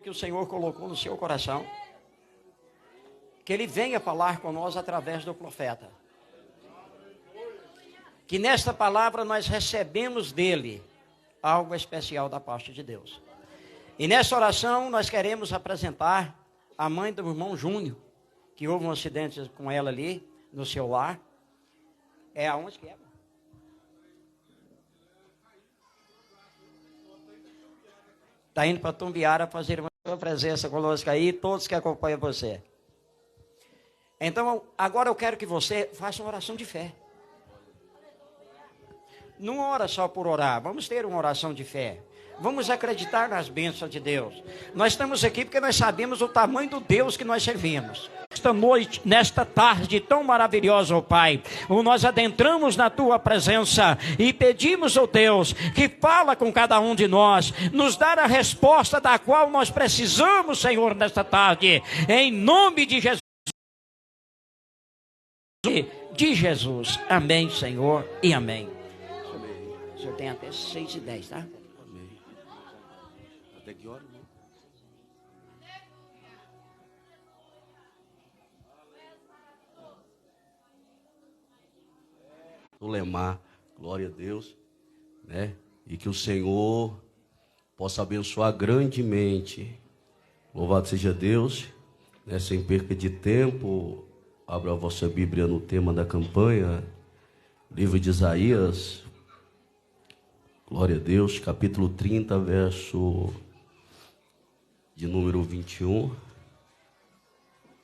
que o Senhor colocou no seu coração, que Ele venha falar com nós através do profeta. Que nesta palavra nós recebemos dele algo especial da parte de Deus. E nessa oração nós queremos apresentar a mãe do irmão Júnior, que houve um acidente com ela ali no seu lar. É aonde que é? Está indo para Tumbiara fazer uma presença conosco aí, todos que acompanham você. Então, agora eu quero que você faça uma oração de fé. Não ora só por orar, vamos ter uma oração de fé. Vamos acreditar nas bênçãos de Deus. Nós estamos aqui porque nós sabemos o tamanho do Deus que nós servimos. Esta noite, nesta tarde tão maravilhosa, ó Pai, nós adentramos na Tua presença e pedimos, ó Deus, que fala com cada um de nós, nos dar a resposta da qual nós precisamos, Senhor, nesta tarde, em nome de Jesus. De Jesus. Amém, Senhor, e amém. O senhor tem até 6h10, tá? Amém. Até que hora, irmão? O lemar, glória a Deus, né? E que o Senhor possa abençoar grandemente. Louvado seja Deus, né? Sem perca de tempo, abra a vossa Bíblia no tema da campanha, livro de Isaías, glória a Deus, capítulo 30, verso de número 21.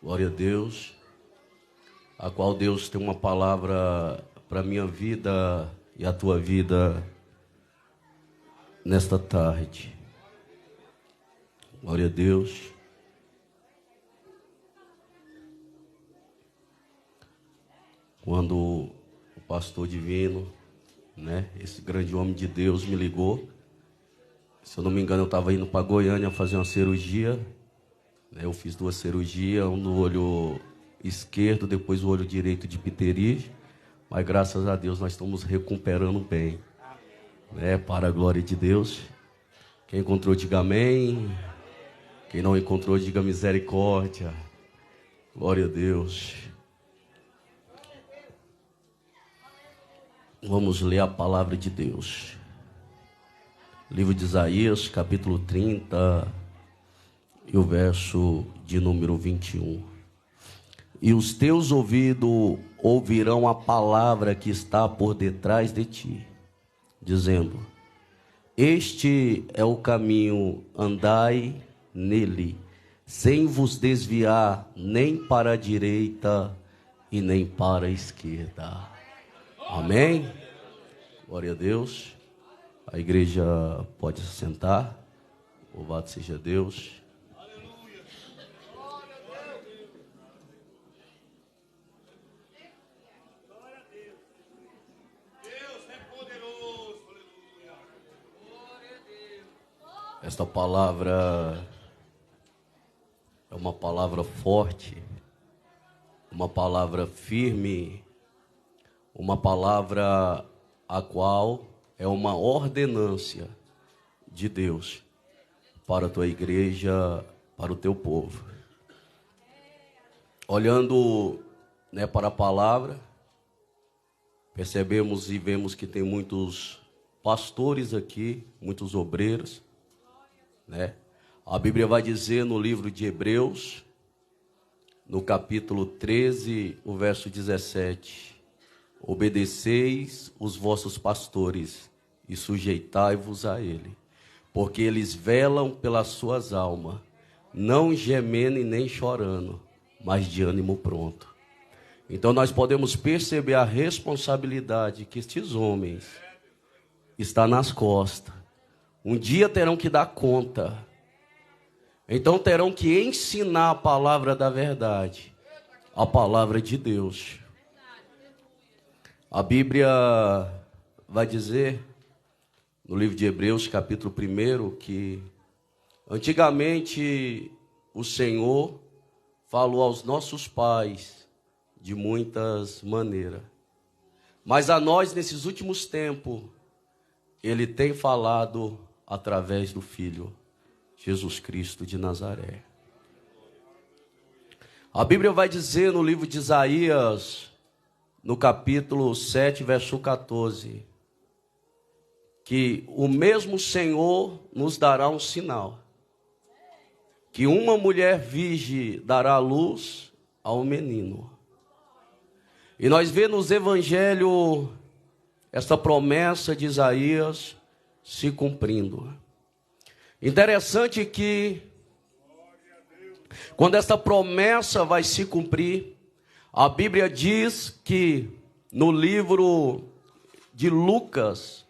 Glória a Deus, a qual Deus tem uma palavra para a minha vida e a tua vida nesta tarde. Glória a Deus. Quando o pastor divino, né, esse grande homem de Deus me ligou, se eu não me engano eu estava indo para Goiânia fazer uma cirurgia, né, eu fiz 2 cirurgias, um no olho esquerdo, depois o olho direito de pterígio, mas graças a Deus nós estamos recuperando bem, né, para a glória de Deus. Quem encontrou, diga amém. Quem não encontrou, diga misericórdia. Glória a Deus. Vamos ler a palavra de Deus. Livro de Isaías, capítulo 30, e o verso de número 21. E os teus ouvidos ouvirão a palavra que está por detrás de ti, dizendo: este é o caminho, andai nele, sem vos desviar nem para a direita e nem para a esquerda. Amém? Glória a Deus. A igreja pode se sentar. Louvado seja Deus. Aleluia. Glória a Deus. Glória a Deus. Deus é poderoso. Aleluia. Glória a Deus. Esta palavra é uma palavra forte, uma palavra firme, uma palavra a qual é uma ordenância de Deus para a tua igreja, para o teu povo. Olhando, né, para a palavra, percebemos e vemos que tem muitos pastores aqui, muitos obreiros, né? A Bíblia vai dizer no livro de Hebreus, no capítulo 13, o verso 17: obedeceis os vossos pastores e sujeitai-vos a ele, porque eles velam pelas suas almas, não gemendo e nem chorando, mas de ânimo pronto. Então nós podemos perceber a responsabilidade que estes homens estão nas costas. Um dia terão que dar conta. Então terão que ensinar a palavra da verdade, a palavra de Deus. A Bíblia vai dizer, no livro de Hebreus, capítulo 1, que antigamente o Senhor falou aos nossos pais de muitas maneiras. Mas a nós, nesses últimos tempos, Ele tem falado através do Filho, Jesus Cristo de Nazaré. A Bíblia vai dizer no livro de Isaías, no capítulo 7, verso 14, que o mesmo Senhor nos dará um sinal, que uma mulher virgem dará luz ao menino. E nós vemos no Evangelho essa promessa de Isaías se cumprindo. Interessante que, quando essa promessa vai se cumprir, a Bíblia diz que no livro de Lucas,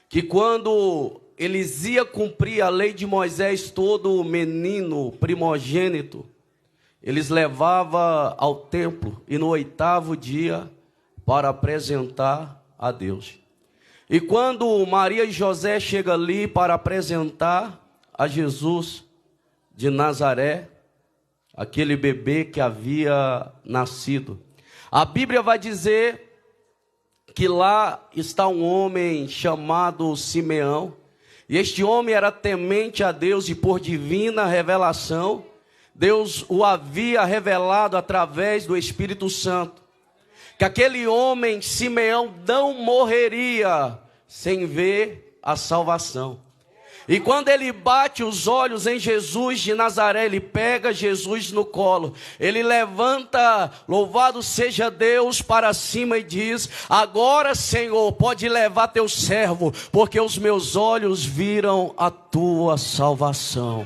que quando eles iam cumprir a lei de Moisés, todo menino primogênito, eles levavam ao templo e no 8º dia para apresentar a Deus. E quando Maria e José chegam ali para apresentar a Jesus de Nazaré, aquele bebê que havia nascido, a Bíblia vai dizer que lá está um homem chamado Simeão, e este homem era temente a Deus, e por divina revelação, Deus o havia revelado através do Espírito Santo, que aquele homem, Simeão, não morreria sem ver a salvação. E quando ele bate os olhos em Jesus de Nazaré, ele pega Jesus no colo, ele levanta, louvado seja Deus, para cima e diz: agora, Senhor, pode levar teu servo, porque os meus olhos viram a tua salvação.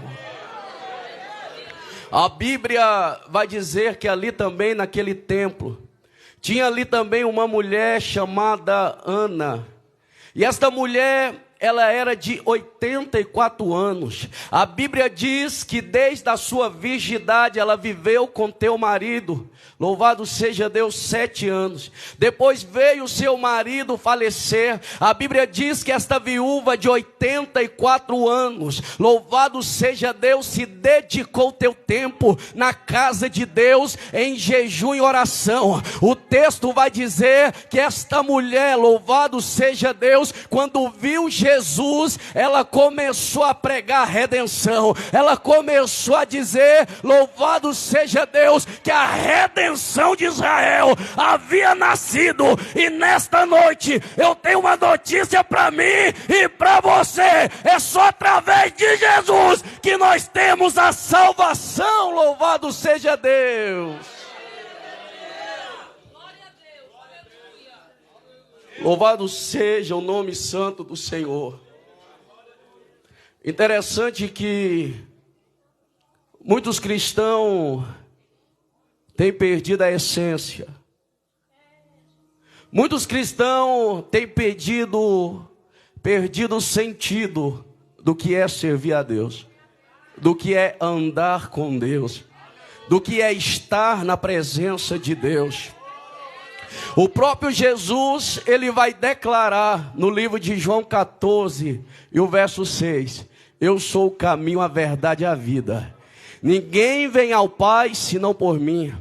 A Bíblia vai dizer que ali também, naquele templo, tinha ali também uma mulher chamada Ana. E esta mulher, ela era de 84 anos. A Bíblia diz que desde a sua virgindade ela viveu com teu marido, louvado seja Deus, 7 anos. Depois veio o seu marido falecer. A Bíblia diz que esta viúva de 84 anos, louvado seja Deus, se dedicou teu tempo na casa de Deus em jejum e oração. O texto vai dizer que esta mulher, louvado seja Deus, quando viu Jesus, ela começou a pregar a redenção. Ela começou a dizer: louvado seja Deus, que a redenção de Israel havia nascido. E nesta noite eu tenho uma notícia para mim e para você: é só através de Jesus que nós temos a salvação. Louvado seja Deus. Louvado seja o nome santo do Senhor. Interessante que muitos cristãos têm perdido a essência. Muitos cristãos têm perdido o sentido do que é servir a Deus, do que é andar com Deus, do que é estar na presença de Deus. O próprio Jesus, ele vai declarar no livro de João 14 e o verso 6: eu sou o caminho, a verdade e a vida. Ninguém vem ao Pai senão por mim.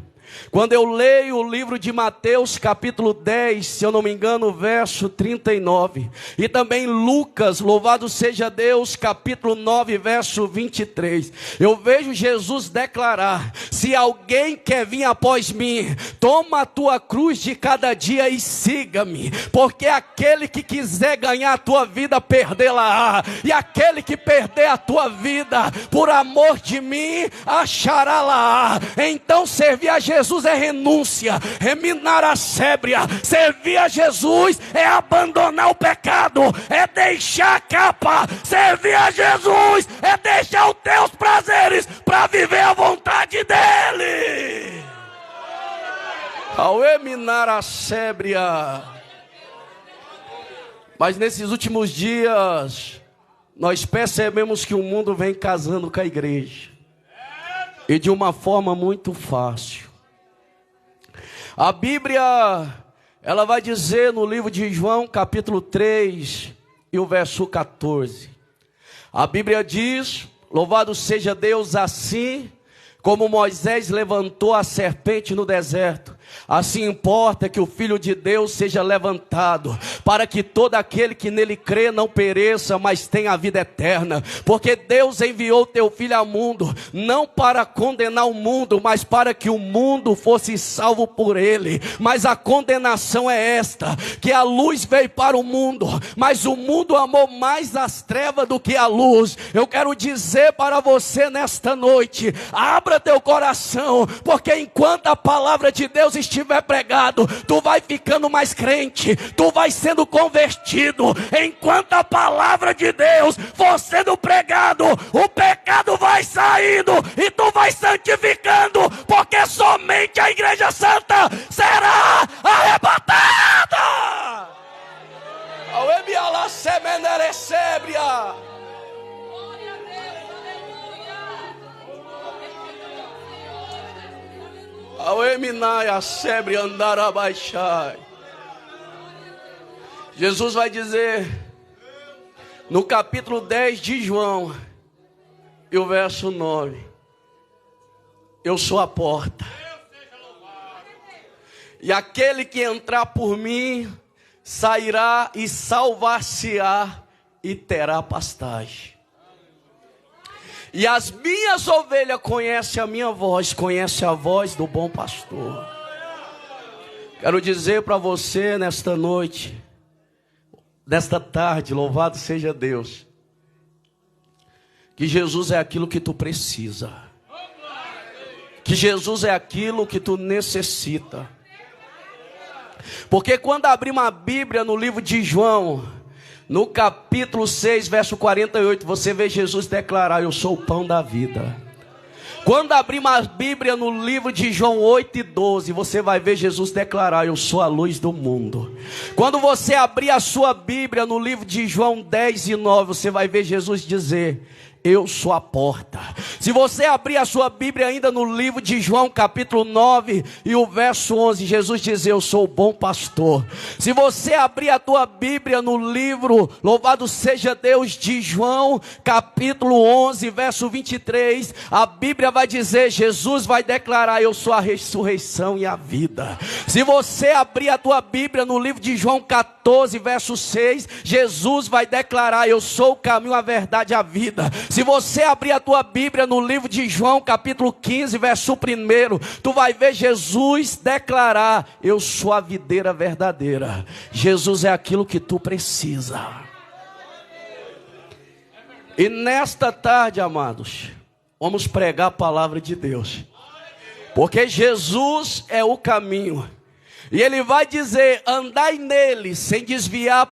Quando eu leio o livro de Mateus capítulo 10, se eu não me engano, verso 39, e também Lucas, louvado seja Deus, capítulo 9, verso 23, eu vejo Jesus declarar: se alguém quer vir após mim, toma a tua cruz de cada dia e siga-me, porque aquele que quiser ganhar a tua vida, perdê-la-á, e aquele que perder a tua vida por amor de mim, achará-la-á. Então servir a Jesus é renúncia, reminar a sébria. Servir a Jesus é abandonar o pecado, é deixar a capa. Servir a Jesus é deixar os teus prazeres para viver a vontade dele. Ao reminar a sébria. Mas nesses últimos dias nós percebemos que o mundo vem casando com a igreja, e de uma forma muito fácil. A Bíblia, ela vai dizer no livro de João, capítulo 3, e o verso 14. A Bíblia diz: louvado seja Deus, assim como Moisés levantou a serpente no deserto, Assim importa que o Filho de Deus seja levantado, para que todo aquele que nele crê não pereça, mas tenha a vida eterna. Porque Deus enviou teu Filho ao mundo, não para condenar o mundo, mas para que o mundo fosse salvo por ele. Mas a condenação é esta, que a luz veio para o mundo, mas o mundo amou mais as trevas do que a luz. Eu quero dizer para você nesta noite, abra teu coração, porque enquanto a palavra de Deus estiver pregado, tu vai ficando mais crente, tu vai sendo convertido. Enquanto a palavra de Deus for sendo pregado, o pecado vai saindo e tu vai santificando, porque somente a igreja santa será arrebatada. Jesus vai dizer no capítulo 10 de João, e o verso 9: eu sou a porta, e aquele que entrar por mim sairá e salvar-se-á e terá pastagem. E as minhas ovelhas conhecem a minha voz, conhecem a voz do bom pastor. Quero dizer para você nesta noite, nesta tarde, louvado seja Deus, que Jesus é aquilo que tu precisa, que Jesus é aquilo que tu necessita. Porque quando abrimos a Bíblia no livro de João, no capítulo 6, verso 48, você vê Jesus declarar: eu sou o pão da vida. Quando abrimos a Bíblia no livro de João 8 e 12, você vai ver Jesus declarar: eu sou a luz do mundo. Quando você abrir a sua Bíblia no livro de João 10 e 9, você vai ver Jesus dizer: eu sou a porta. Se você abrir a sua Bíblia ainda no livro de João capítulo 9 e o verso 11, Jesus diz: eu sou o bom pastor. Se você abrir a tua Bíblia no livro, louvado seja Deus, de João capítulo 11 verso 23, a Bíblia vai dizer, Jesus vai declarar: eu sou a ressurreição e a vida. Se você abrir a tua Bíblia no livro de João 14 verso 6, Jesus vai declarar: eu sou o caminho, a verdade e a vida. Se você abrir a tua Bíblia no livro de João capítulo 15 verso 1, tu vai ver Jesus declarar: eu sou a videira verdadeira. Jesus é aquilo que tu precisa. E nesta tarde, amados, vamos pregar a palavra de Deus, porque Jesus é o caminho, e Ele vai dizer: andai nele sem desviar.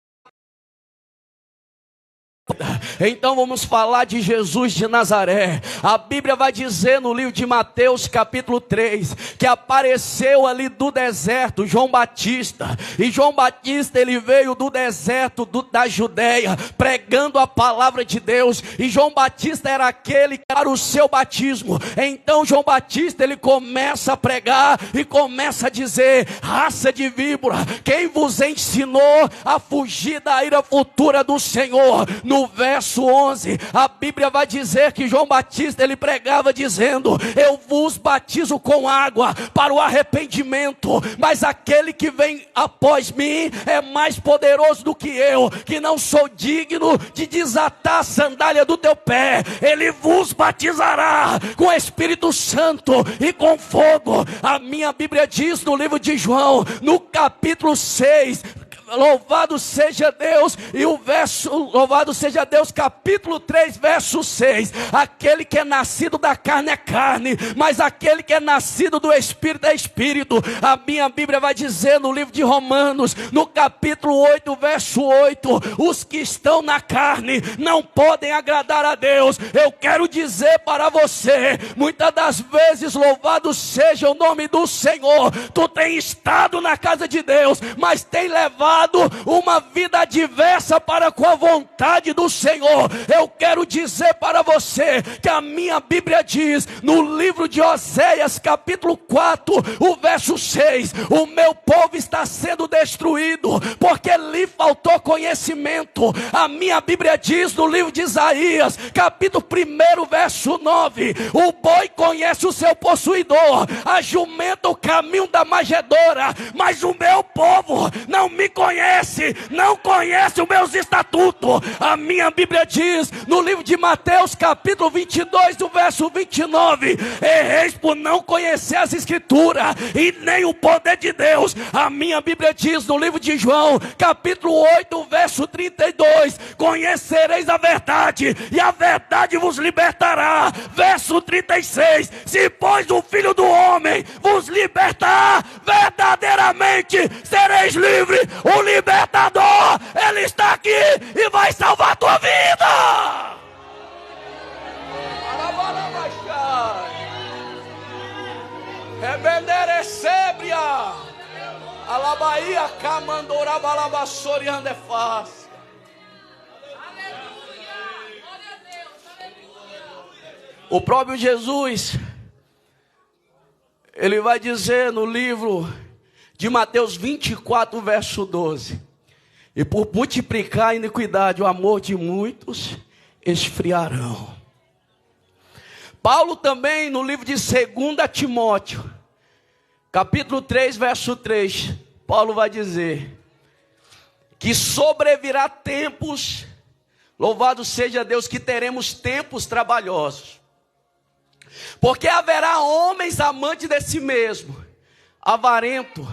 Então vamos falar de Jesus de Nazaré. A Bíblia vai dizer no livro de Mateus capítulo 3, que apareceu ali do deserto João Batista. E João Batista, ele veio do deserto da Judéia, pregando a palavra de Deus. E João Batista era aquele que era o seu batismo. Então João Batista, ele começa a pregar e começa a dizer: raça de víbora, quem vos ensinou a fugir da ira futura do Senhor? No verso 11, a Bíblia vai dizer que João Batista, ele pregava dizendo: eu vos batizo com água para o arrependimento, mas aquele que vem após mim é mais poderoso do que eu, que não sou digno de desatar a sandália do teu pé. Ele vos batizará com o Espírito Santo e com fogo. A minha Bíblia diz no livro de João, no capítulo 6, louvado seja Deus, e o verso, louvado seja Deus, capítulo 3, verso 6, aquele que é nascido da carne é carne, mas aquele que é nascido do Espírito é Espírito. A minha Bíblia vai dizer no livro de Romanos, no capítulo 8, verso 8, os que estão na carne não podem agradar a Deus. Eu quero dizer para você, muitas das vezes, louvado seja o nome do Senhor, tu tem estado na casa de Deus, mas tem levado levado uma vida adversa para com a vontade do Senhor. Eu quero dizer para você que a minha Bíblia diz no livro de Oséias capítulo 4, o verso 6, o meu povo está sendo destruído porque lhe faltou conhecimento. A minha Bíblia diz no livro de Isaías capítulo 1, verso 9, o boi conhece o seu possuidor, a jumenta o caminho da manjedoura, mas o meu povo não me conhece, não conhece os meus estatutos. A minha Bíblia diz no livro de Mateus capítulo 22, do verso 29, erreis por não conhecer as escrituras e nem o poder de Deus. A minha Bíblia diz no livro de João capítulo 8, verso 32, conhecereis a verdade e a verdade vos libertará. Verso 36, se pois o Filho do Homem vos libertar, verdadeiramente sereis livres. O libertador, ele está aqui e vai salvar a tua vida. Rebenderecebria alabaia camandora balabassori andefaz. O próprio Jesus, ele vai dizer no livro de Mateus 24, verso 12, e por multiplicar a iniquidade, o amor de muitos esfriarão. Paulo também no livro de 2 Timóteo, capítulo 3, verso 3, Paulo vai dizer que sobrevirá tempos, louvado seja Deus, que teremos tempos trabalhosos. Porque haverá homens amantes de si mesmo, avarento,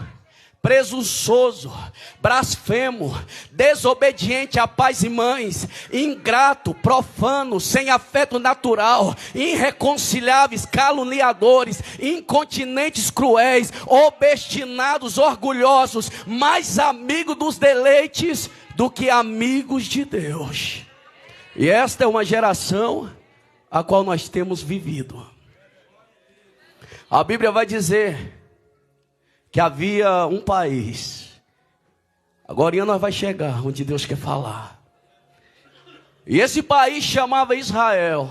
presunçoso, blasfemo, desobediente a pais e mães, ingrato, profano, sem afeto natural, irreconciliáveis, caluniadores, incontinentes, cruéis, obstinados, orgulhosos, mais amigos dos deleites do que amigos de Deus. E esta é uma geração a qual nós temos vivido. A Bíblia vai dizer que havia um país, agora nós vai chegar onde Deus quer falar, e esse país chamava Israel.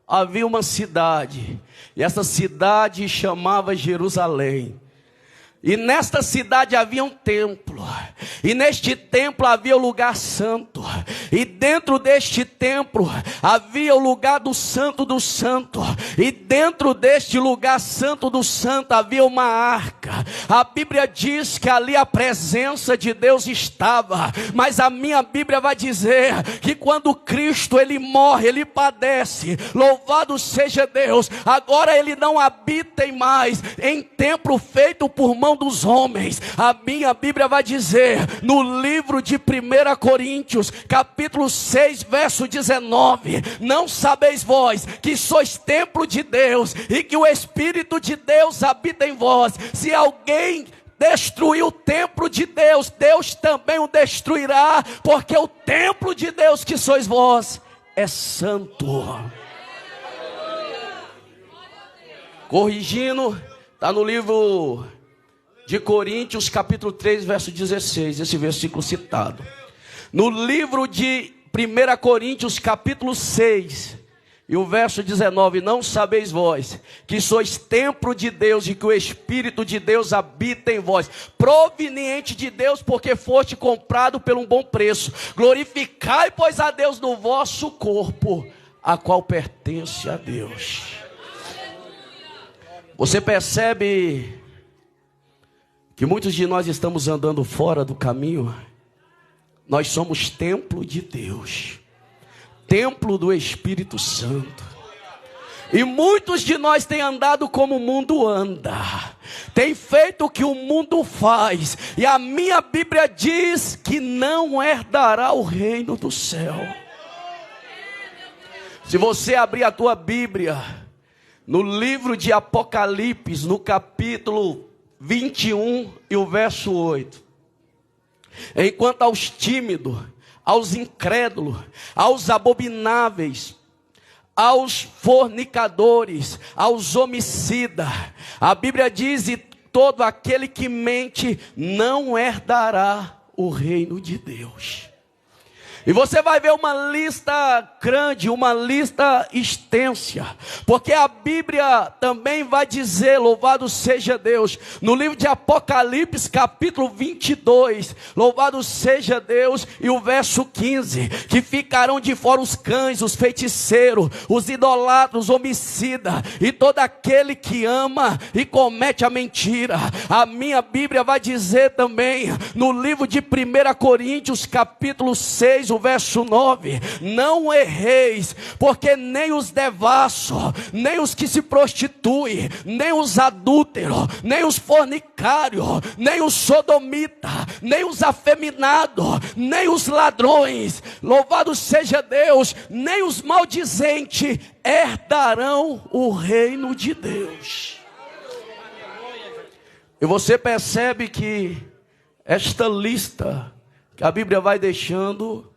Havia uma cidade, e essa cidade chamava Jerusalém. E nesta cidade havia um templo, e neste templo havia o lugar santo, e dentro deste templo havia o lugar do santo do santo, e dentro deste lugar santo do santo havia uma arca. A Bíblia diz que ali a presença de Deus estava, mas a minha Bíblia vai dizer que quando Cristo ele morre, ele padece, louvado seja Deus, agora ele não habita mais em templo feito por mão dos homens. A minha Bíblia vai dizer no livro de 1 Coríntios capítulo 6, verso 19, não sabeis vós que sois templo de Deus e que o Espírito de Deus habita em vós? Se alguém destruir o templo de Deus, Deus também o destruirá, porque o templo de Deus que sois vós é santo. Corrigindo, está no livro de Coríntios, capítulo 3, verso 16, esse versículo citado. No livro de 1 Coríntios, capítulo 6, e o verso 19, não sabeis vós que sois templo de Deus e que o Espírito de Deus habita em vós, proveniente de Deus, porque foste comprado por um bom preço. Glorificai, pois, a Deus no vosso corpo, a qual pertence a Deus. Você percebe que muitos de nós estamos andando fora do caminho? Nós somos templo de Deus, templo do Espírito Santo. E muitos de nós têm andado como o mundo anda, tem feito o que o mundo faz. E a minha Bíblia diz que não herdará o reino do céu. Se você abrir a tua Bíblia no livro de Apocalipse, no capítulo 21 e o verso 8. Enquanto aos tímidos, aos incrédulos, aos abomináveis, aos fornicadores, aos homicidas, a Bíblia diz: e todo aquele que mente não herdará o reino de Deus. E você vai ver uma lista grande, uma lista extensa, porque a Bíblia também vai dizer, louvado seja Deus, no livro de Apocalipse, capítulo 22, louvado seja Deus, e o verso 15, que ficarão de fora os cães, os feiticeiros, os idolatras, os homicidas, e todo aquele que ama e comete a mentira. A minha Bíblia vai dizer também, no livro de 1 Coríntios, capítulo 6, o verso 9, não erreis, porque nem os devassos, nem os que se prostituem, nem os adúlteros, nem os fornicários, nem os sodomitas, nem os afeminados, nem os ladrões, louvado seja Deus, nem os maldizentes herdarão o reino de Deus. E você percebe que esta lista que a Bíblia vai deixando,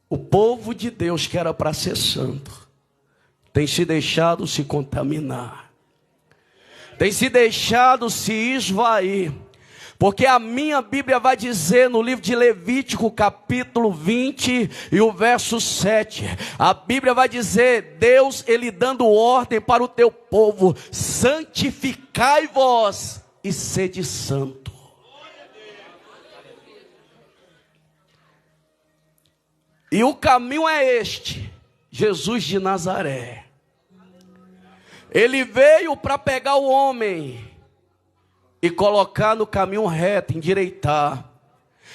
o povo de Deus que era para ser santo, tem se deixado se contaminar, tem se deixado se esvair, porque a minha Bíblia vai dizer no livro de Levítico, capítulo 20 e o verso 7, a Bíblia vai dizer, Deus, Ele dando ordem para o teu povo, santificai-vos e sede santo. E o caminho é este, Jesus de Nazaré. Ele veio para pegar o homem e colocar no caminho reto, endireitar.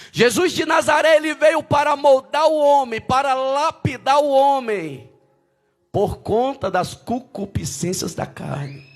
Jesus de Nazaré, ele veio para moldar o homem, para lapidar o homem, por conta das concupiscências da carne.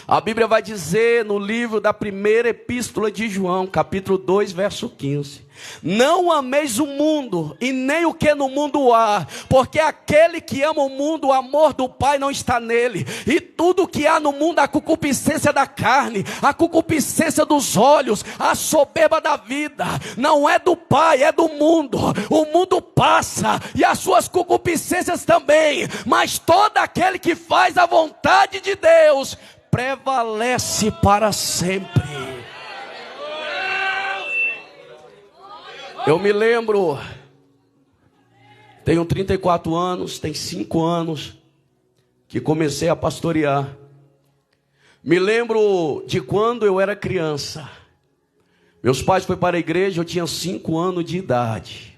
A Bíblia vai dizer no livro da primeira epístola de João, capítulo 2, verso 15. Não ameis o mundo e nem o que no mundo há, porque aquele que ama o mundo, o amor do Pai não está nele. E tudo que há no mundo, a concupiscência da carne, a concupiscência dos olhos, a soberba da vida, não é do Pai, é do mundo. O mundo passa e as suas concupiscências também, mas todo aquele que faz a vontade de Deus prevalece para sempre. Eu me lembro, tenho 34 anos, tem 5 anos que comecei a pastorear. Me lembro de quando eu era criança. Meus pais foram para a igreja, eu tinha 5 anos de idade.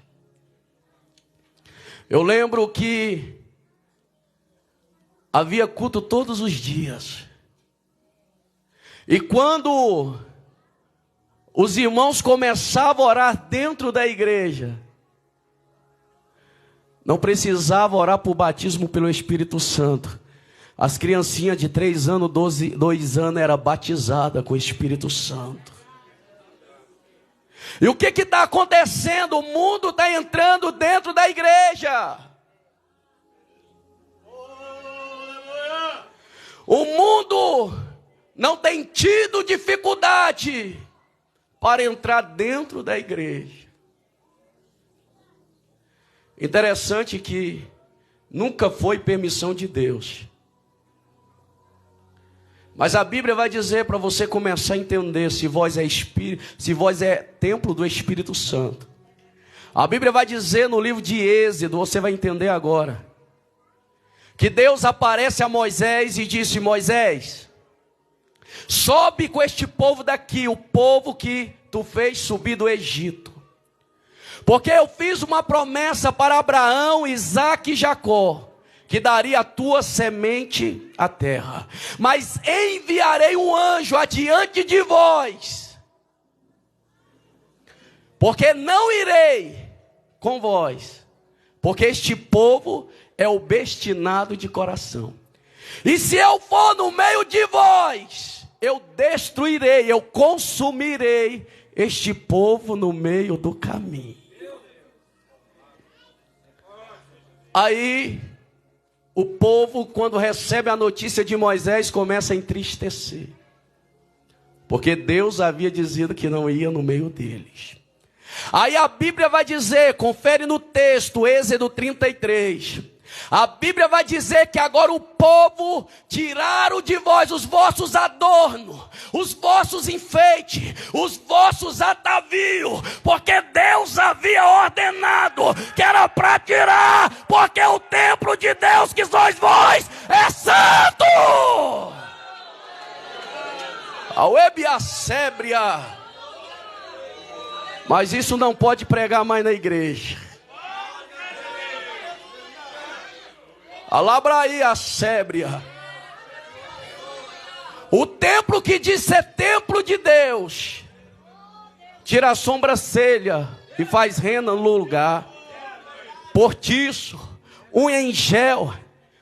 Eu lembro que havia culto todos os dias. E quando os irmãos começavam a orar dentro da igreja, não precisava orar por batismo pelo Espírito Santo. As criancinhas de 3 anos, 2 anos eram batizadas com o Espírito Santo. E o que está acontecendo? O mundo está entrando dentro da igreja. O mundo não tem tido dificuldade para entrar dentro da igreja. Interessante que nunca foi permissão de Deus. Mas a Bíblia vai dizer para você começar a entender se vós é espírito, se vós é templo do Espírito Santo. A Bíblia vai dizer no livro de Êxodo, você vai entender agora, que Deus aparece a Moisés e disse: Moisés, sobe com este povo daqui, o povo que tu fez subir do Egito. Porque eu fiz uma promessa para Abraão, Isaque e Jacó, que daria a tua semente à terra. Mas enviarei um anjo adiante de vós, porque não irei com vós, porque este povo é obstinado de coração. E se eu for no meio de vós, eu destruirei, eu consumirei este povo no meio do caminho. Aí, o povo, quando recebe a notícia de Moisés, começa a entristecer. Porque Deus havia dito que não ia no meio deles. Aí a Bíblia vai dizer, confere no texto, Êxodo 33. A Bíblia vai dizer que agora o povo tiraram de vós os vossos adornos, os vossos enfeites, os vossos atavios, porque Deus havia ordenado que era para tirar, porque o templo de Deus que sois vós é santo. Auebiacébria. Mas isso não pode pregar mais na igreja. Alabraí a sébria. O templo que diz ser templo de Deus, tira a sobrancelha e faz rena no lugar. Portiço, unha em gel,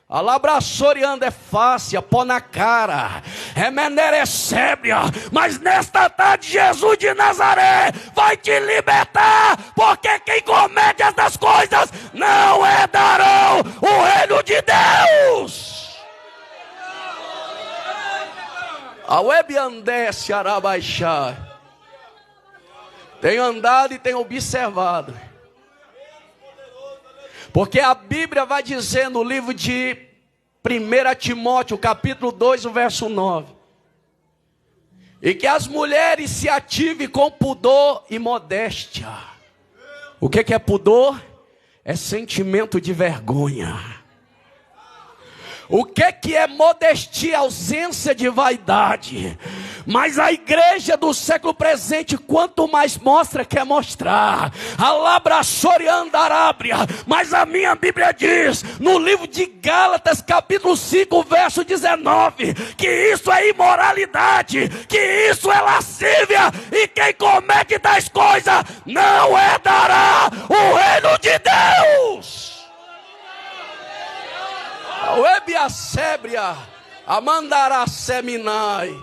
alabraçoriando é fácil, pó na cara, remenera é sébria. Mas nesta tarde Jesus de Nazaré vai te libertar, porque quem comete essas coisas não herdarão o reino de Deus. A web andece arabaixá. Tenho andado e tenho observado, porque a Bíblia vai dizer no livro de 1 Timóteo, capítulo 2, o verso 9. E que as mulheres se ativem com pudor e modéstia. O que é pudor? É sentimento de vergonha. O que é modestia? Ausência de vaidade. Mas a igreja do século presente, quanto mais mostra, quer mostrar. Alabraçoriandarábria. Mas a minha Bíblia diz, no livro de Gálatas, capítulo 5, verso 19, que isso é imoralidade, que isso é lascívia, e quem comete tais coisas não herdará o reino de Deus. A Uebiacébria, a Mandará Seminai.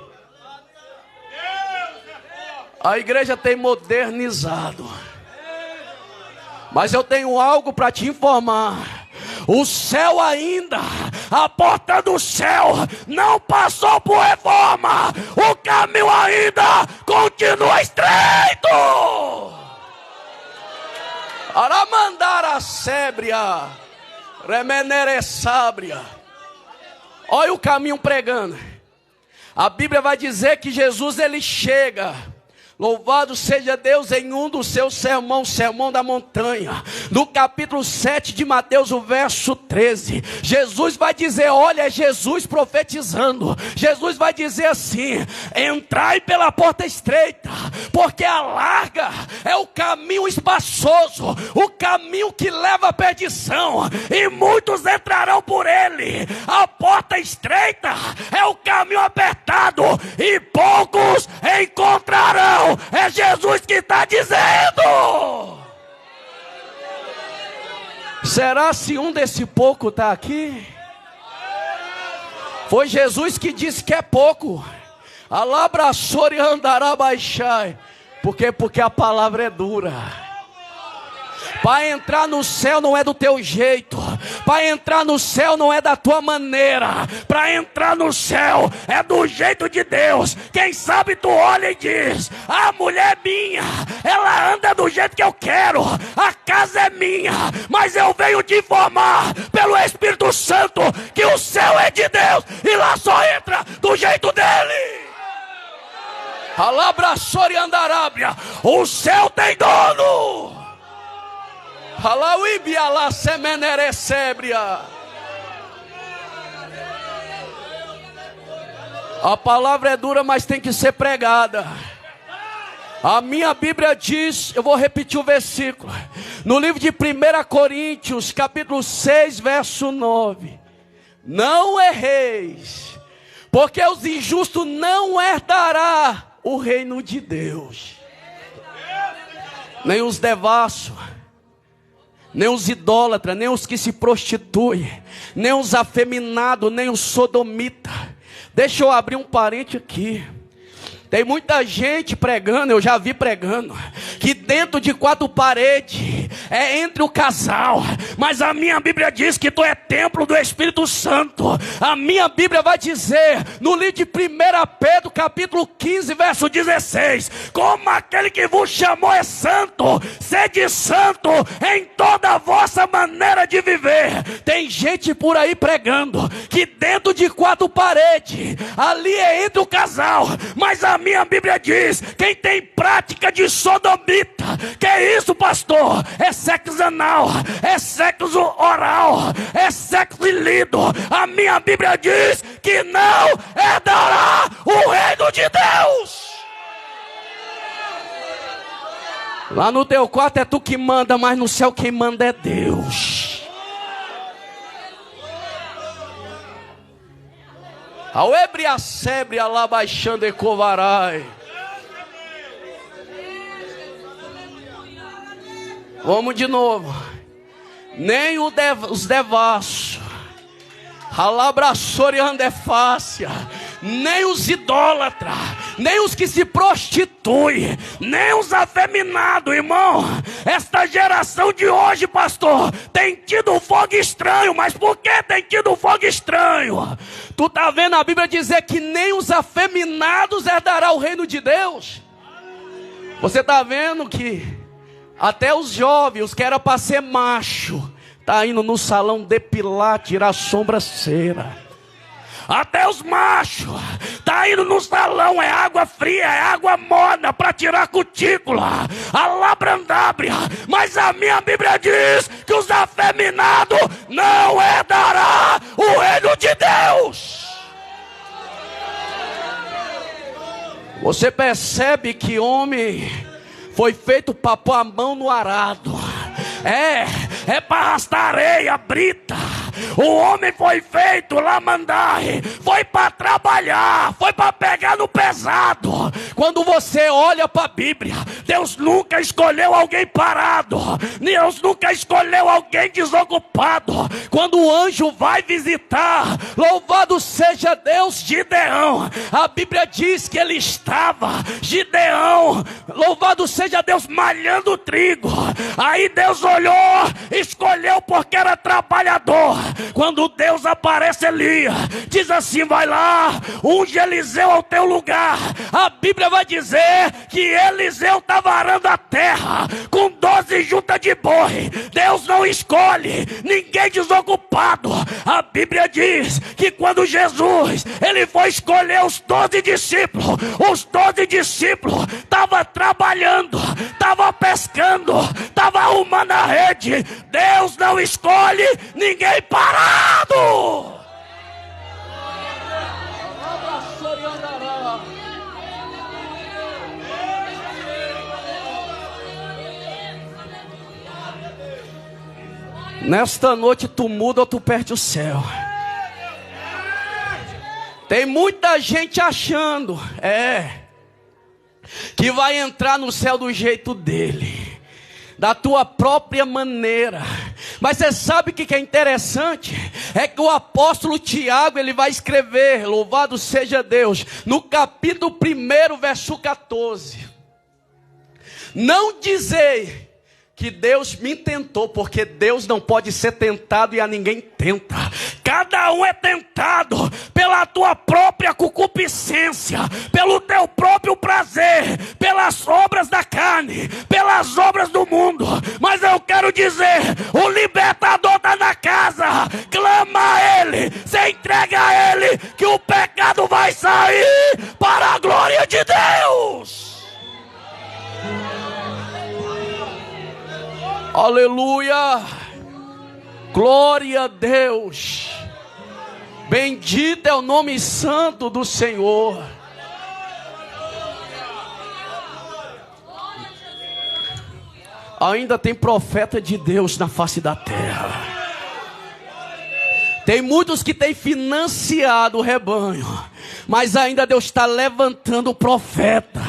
A igreja tem modernizado. Mas eu tenho algo para te informar. O céu ainda, a porta do céu não passou por reforma. O caminho ainda continua estreito. Aramandara sébria, remenere sábria. Olha o caminho pregando. A Bíblia vai dizer que Jesus ele chega. Louvado seja Deus em um dos seus sermões, sermão da montanha. No capítulo 7 de Mateus, o verso 13. Jesus vai dizer, olha, é Jesus profetizando. Jesus vai dizer assim: entrai pela porta estreita, porque a larga é o caminho espaçoso, o caminho que leva à perdição, e muitos entrarão por ele. A porta estreita é o caminho apertado, e poucos encontrarão. É Jesus que está dizendo. Será se um desse pouco está aqui? Foi Jesus que disse que é pouco. Alabraçori andará baixai. Porque a palavra é dura. Para entrar no céu não é do teu jeito. Para entrar no céu não é da tua maneira. Para entrar no céu é do jeito de Deus. Quem sabe tu olha e diz: a mulher é minha, ela anda do jeito que eu quero, a casa é minha. Mas eu venho te informar pelo Espírito Santo que o céu é de Deus e lá só entra do jeito dele. Alabraçori andarábia. O céu tem dono. Alauibiala semenere sébria. A palavra é dura, mas tem que ser pregada. A minha Bíblia diz, eu vou repetir o versículo, no livro de 1 Coríntios, capítulo 6, verso 9. Não erreis, porque os injustos não herdará o reino de Deus. Nem os devassos, nem os idólatras, nem os que se prostituem, nem os afeminados, nem os sodomitas. Deixa eu abrir um parente aqui. Tem muita gente pregando, eu já vi pregando, que dentro de 4 paredes é entre o casal. Mas a minha Bíblia diz que tu é templo do Espírito Santo. A minha Bíblia vai dizer, no livro de 1 Pedro, capítulo 15, verso 16: como aquele que vos chamou é santo, sede santo em toda a vossa maneira de viver. Tem gente por aí pregando que dentro de 4 paredes, ali é entre o casal. Mas a minha Bíblia diz, quem tem prática de sodomita, que é isso, pastor? É sexo anal, é sexo oral, é sexo ilícito. A minha Bíblia diz que não herdará o reino de Deus. Lá no teu quarto é tu que manda, mas no céu quem manda é Deus. Ao ebriacebre alabaixando e covarai. Vamos de novo. Nem os devassos, alabraçor e andefácia, nem os idólatras, nem os que se prostituem, nem os afeminados, irmão. Esta geração de hoje, pastor, tem tido um fogo estranho. Mas por que tem tido um fogo estranho? Tu está vendo a Bíblia dizer que nem os afeminados herdará o reino de Deus? Você está vendo que até os jovens, os que eram para ser macho, está indo no salão depilar, tirar sobrancelha. Até os machos tá indo no salão, é água fria, é água morna para tirar cutícula, a labrandábria. Mas a minha Bíblia diz que os afeminados não herdará o reino de Deus. Você percebe que homem foi feito para pôr a mão no arado. É para arrastar areia, brita. O homem foi feito lá mandar, foi para trabalhar, foi para pegar no pesado. Quando você olha para a Bíblia, Deus nunca escolheu alguém parado, Deus nunca escolheu alguém desocupado. Quando o anjo vai visitar, louvado seja Deus, Gideão, a Bíblia diz que ele estava, Gideão, louvado seja Deus, malhando trigo. Aí Deus olhou, escolheu porque era trabalhador. Quando Deus aparece, Elias diz assim: vai lá, unge Eliseu ao teu lugar. A Bíblia vai dizer que Eliseu estava arando a terra com 12 juntas de boi. Deus não escolhe ninguém desocupado. A Bíblia diz que quando Jesus ele foi escolher os 12 discípulos, os 12 discípulos estavam trabalhando, estavam pescando, estavam arrumando a rede. Deus não escolhe ninguém parado. Nesta noite tu muda ou tu perde o céu. Tem muita gente achando que vai entrar no céu do jeito dele, da tua própria maneira. Mas você sabe o que é interessante? É que o apóstolo Tiago, ele vai escrever, louvado seja Deus, no capítulo 1, verso 14: não dizei que Deus me tentou, porque Deus não pode ser tentado e a ninguém tenta. Cada um é tentado pela tua própria concupiscência, pelo teu próprio prazer, pelas obras da carne, pelas obras do mundo. Mas eu quero dizer, o libertador está na casa. Clama a Ele, se entrega a Ele, que o pecado vai sair para a glória de Deus. Aleluia, glória a Deus, bendito é o nome santo do Senhor. Ainda tem profeta de Deus na face da terra. Tem muitos que têm financiado o rebanho, mas ainda Deus está levantando o profeta.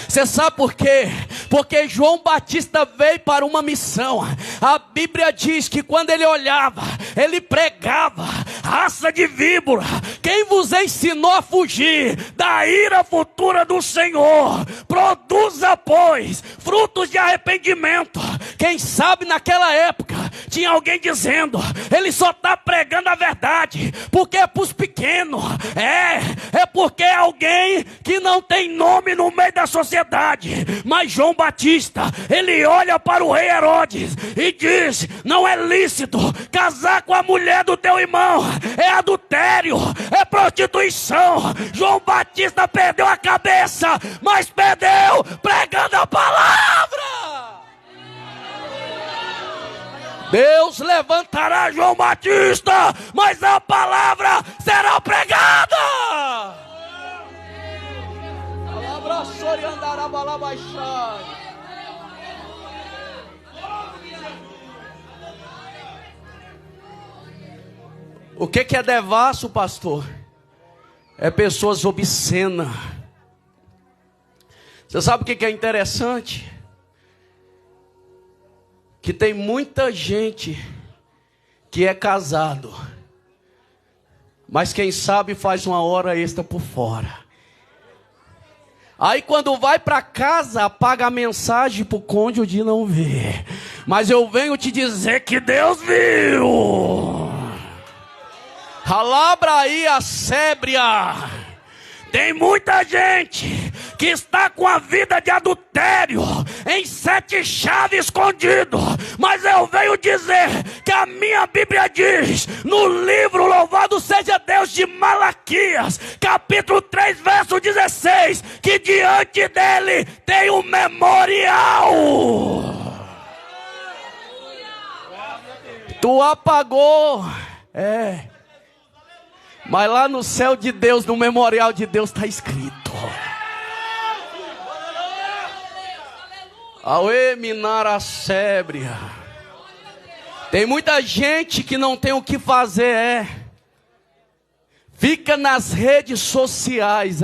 Você sabe por quê? porque João Batista veio para uma missão. A Bíblia diz que quando ele olhava, ele pregava: raça de víbora, quem vos ensinou a fugir da ira futura do Senhor? Produza, pois, frutos de arrependimento. Quem sabe naquela época tinha alguém dizendo: ele só está pregando a verdade porque é para os pequenos. É porque é alguém que não tem nome no meio da sociedade. Mas João Batista, ele olha para o rei Herodes e diz: não é lícito casar com a mulher do teu irmão, é adultério, é prostituição. João Batista perdeu a cabeça, mas perdeu pregando a palavra. Deus levantará João Batista, mas a palavra será pregada. O que é devasso, pastor? É pessoas obscenas. Você sabe o que é interessante? Que tem muita gente que é casado, mas quem sabe faz uma hora extra por fora. Aí quando vai para casa, apaga a mensagem para o cônjuge não ver. Mas eu venho te dizer que Deus viu. Alabra aí a sébria. Tem muita gente que está com a vida de adultério em 7 chaves escondido. Mas eu venho dizer que a minha Bíblia diz, no livro Louvado Seja Deus de Malaquias, capítulo 3, verso 16, que diante dele tem um memorial. Tu apagou, mas lá no céu de Deus, no memorial de Deus está escrito. Aue minara sébria. Tem muita gente que não tem o que fazer, fica nas redes sociais,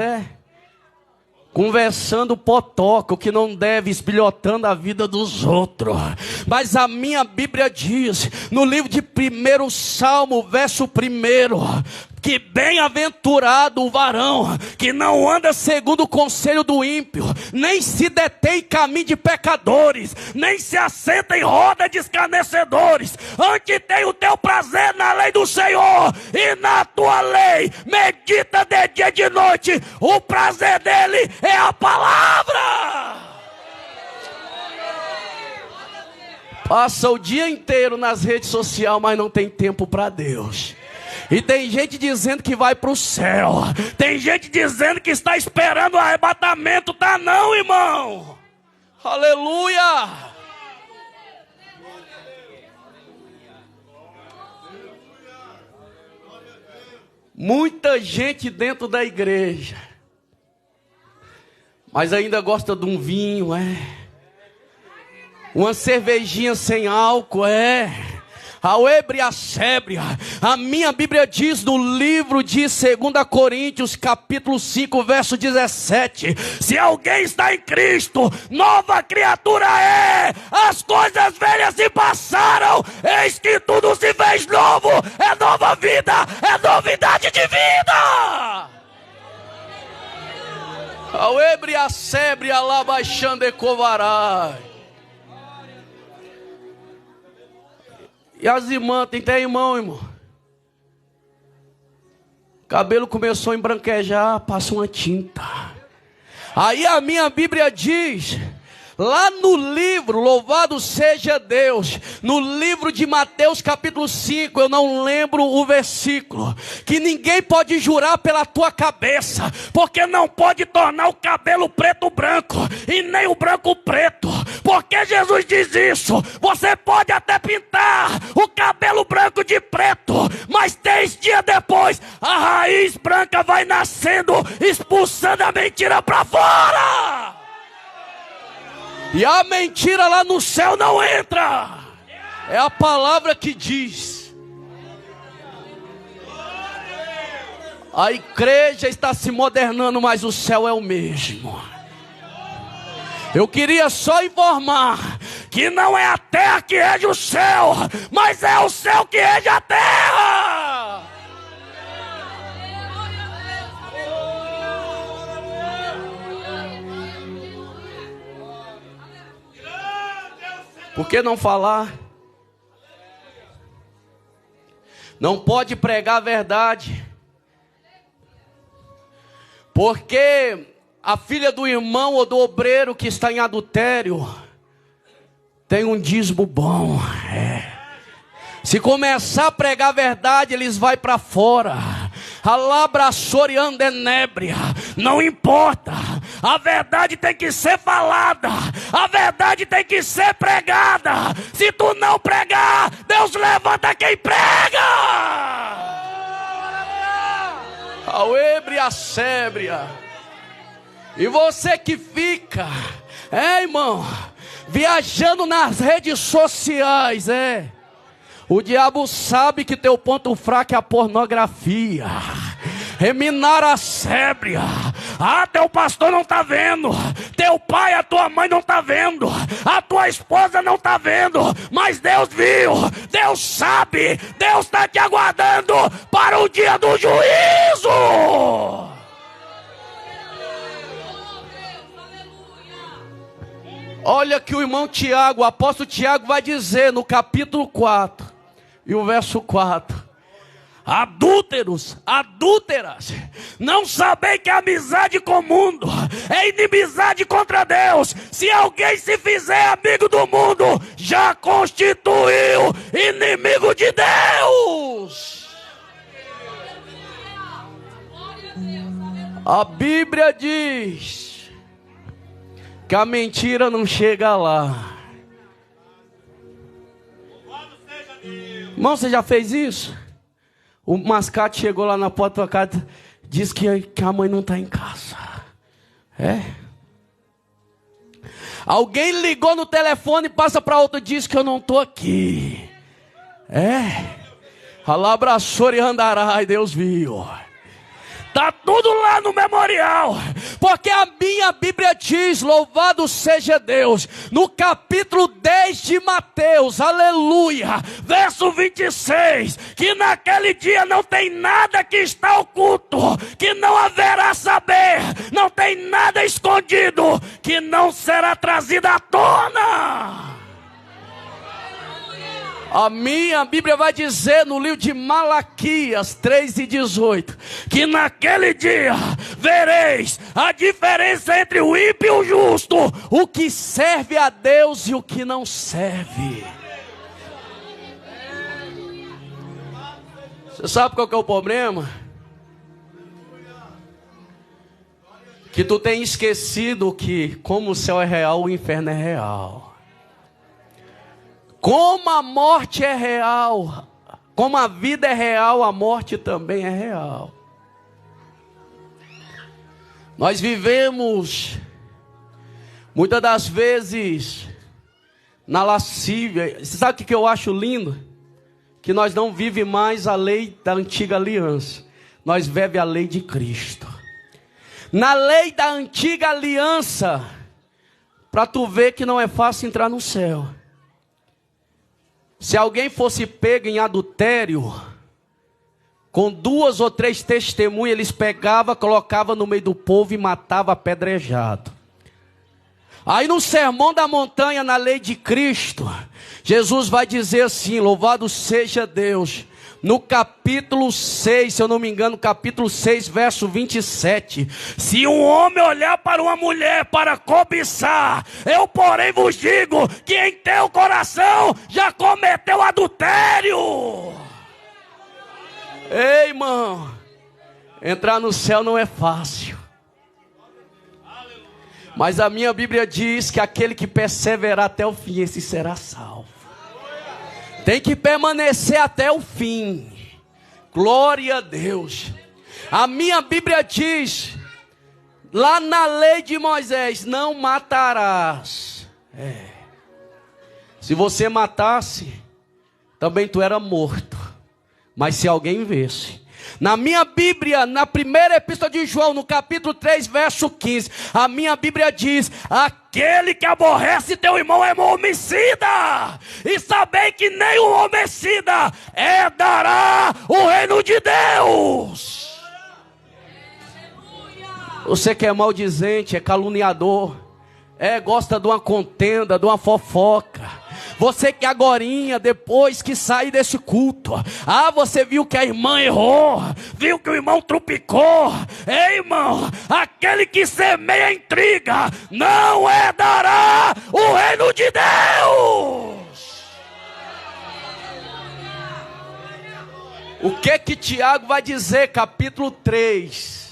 conversando potoca, o que não deve, esbilhotando a vida dos outros. Mas a minha Bíblia diz, no livro de 1 Salmo, verso 1, que bem-aventurado o varão que não anda segundo o conselho do ímpio, nem se detém em caminho de pecadores, nem se assenta em roda de escarnecedores. Antes tem o teu prazer na lei do Senhor, e na tua lei medita de dia e de noite. O prazer dele é a palavra. Passa o dia inteiro nas redes sociais, mas não tem tempo para Deus. E tem gente dizendo que vai para o céu. Tem gente dizendo que está esperando o arrebatamento. Tá não, irmão. Aleluia. Muita gente dentro da igreja, mas ainda gosta de um vinho, uma cervejinha sem álcool, a sébria. A minha Bíblia diz no livro de 2 Coríntios, capítulo 5, verso 17: se alguém está em Cristo, nova criatura é. As coisas velhas se passaram, eis que tudo se fez novo. É nova vida, é novidade de vida. A sébria lá baixando e covarai. E as irmãs, tem até irmão. Cabelo começou a embranquejar, passa uma tinta. Aí a minha Bíblia diz, lá no livro, louvado seja Deus, no livro de Mateus capítulo 5, eu não lembro o versículo, que ninguém pode jurar pela tua cabeça, porque não pode tornar o cabelo preto branco, e nem o branco preto. Porque Jesus diz isso, você pode até pintar o cabelo branco de preto, mas 3 dias depois, a raiz branca vai nascendo, expulsando a mentira para fora. E a mentira lá no céu não entra. É a palavra que diz. A igreja está se modernando, mas o céu é o mesmo. Eu queria só informar que não é a terra que rege o céu, mas é o céu que rege a terra. Por que não falar? Não pode pregar a verdade. Porque a filha do irmão ou do obreiro que está em adultério tem um dízimo bom. Se começar a pregar a verdade, eles vão para fora. Alabraçoriandenébria. Não importa. A verdade tem que ser falada. A verdade tem que ser pregada. Se tu não pregar, Deus levanta quem prega. Auébria sébria. E você que fica, irmão, viajando nas redes sociais, o diabo sabe que teu ponto fraco é a pornografia. Reminar a sébria. Teu pastor não está vendo. Teu pai, a tua mãe não está vendo. A tua esposa não está vendo. Mas Deus viu. Deus sabe. Deus está te aguardando para o dia do juízo. Olha que o irmão Tiago, o apóstolo Tiago vai dizer no capítulo 4 e o verso 4. Adúlteros, adúlteras, não sabem que a amizade com o mundo é inimizade contra Deus. Se alguém se fizer amigo do mundo, já constituiu inimigo de Deus. A Bíblia diz que a mentira não chega lá. Irmão, você já fez isso? O mascate chegou lá na porta da tua casa, diz que a mãe não está em casa. Alguém ligou no telefone e passa para outro, diz que eu não estou aqui. Alabraçou e andará, Deus viu. Está tudo lá no memorial. Porque a minha Bíblia diz, louvado seja Deus, no capítulo 10 de Mateus, aleluia, verso 26, que naquele dia não tem nada que está oculto, que não haverá saber, não tem nada escondido, que não será trazido à tona. A minha Bíblia vai dizer no livro de Malaquias 3:18, que naquele dia vereis a diferença entre o ímpio e o justo, o que serve a Deus e o que não serve. Você sabe qual que é o problema? Que tu tem esquecido que como o céu é real, o inferno é real. Como a morte é real, como a vida é real, a morte também é real. Nós vivemos, muitas das vezes, na lascívia. Você sabe o que eu acho lindo? Que nós não vivemos mais a lei da antiga aliança. Nós vivemos a lei de Cristo. Na lei da antiga aliança, para tu ver que não é fácil entrar no céu. Se alguém fosse pego em adultério, com 2 ou 3 testemunhas, eles pegavam, colocavam no meio do povo e matavam apedrejado. Aí no sermão da montanha, na lei de Cristo, Jesus vai dizer assim, louvado seja Deus, no capítulo 6, se eu não me engano, capítulo 6, verso 27. Se um homem olhar para uma mulher para cobiçar, eu porém vos digo que em teu coração já cometeu adultério. Ei, irmão, entrar no céu não é fácil. Mas a minha Bíblia diz que aquele que perseverar até o fim, esse será salvo. Tem que permanecer até o fim. Glória a Deus. A minha Bíblia diz, lá na lei de Moisés, não matarás. Se você matasse, também tu era morto. Mas se alguém visse. Na minha Bíblia, na primeira epístola de João, no capítulo 3, verso 15, a minha Bíblia diz: aquele que aborrece teu irmão é um homicida, e sabei que nem o homicida herdará o reino de Deus. Você que é maldizente, é caluniador, gosta de uma contenda, de uma fofoca. Você que agorinha, depois que sair desse culto, você viu que a irmã errou, viu que o irmão trupicou. Ei, irmão, aquele que semeia intriga não herdará o reino de Deus. O que Tiago vai dizer, capítulo 3?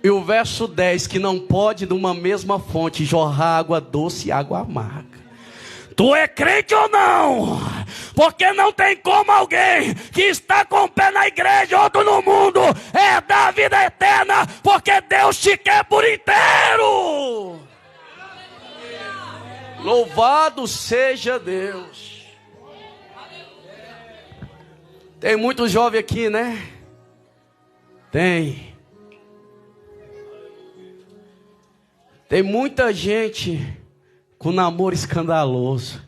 E o verso 10, que não pode de uma mesma fonte jorrar água doce e água amarga. Tu é crente ou não? Porque não tem como alguém que está com o pé na igreja, outro no mundo, da vida eterna, porque Deus te quer por inteiro. Louvado seja Deus. Tem muito jovem aqui, né? Tem muita gente com namoro escandaloso.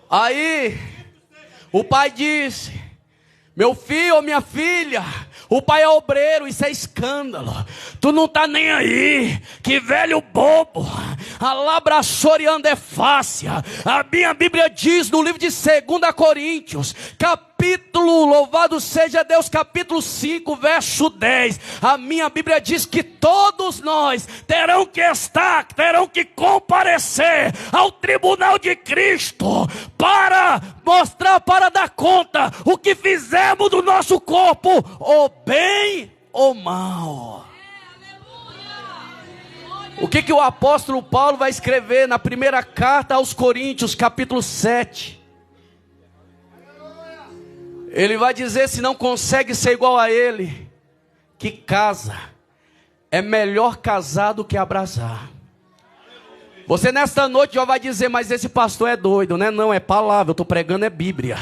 Aí, o pai disse: meu filho ou minha filha, o pai é obreiro, isso é escândalo. Tu não tá nem aí, que velho bobo. A labraçorianda é fácil. A minha Bíblia diz no livro de 2 Coríntios, capítulo, louvado seja Deus, capítulo 5, verso 10. A minha Bíblia diz que todos nós terão que comparecer ao tribunal de Cristo para mostrar, para dar conta o que fizemos do nosso corpo, ou bem ou mal. O que o apóstolo Paulo vai escrever na primeira carta aos Coríntios, capítulo 7? Ele vai dizer: se não consegue ser igual a ele, que casa, é melhor casar do que abrasar. Você nesta noite já vai dizer: mas esse pastor é doido, né? Não, é palavra, eu estou pregando, é Bíblia.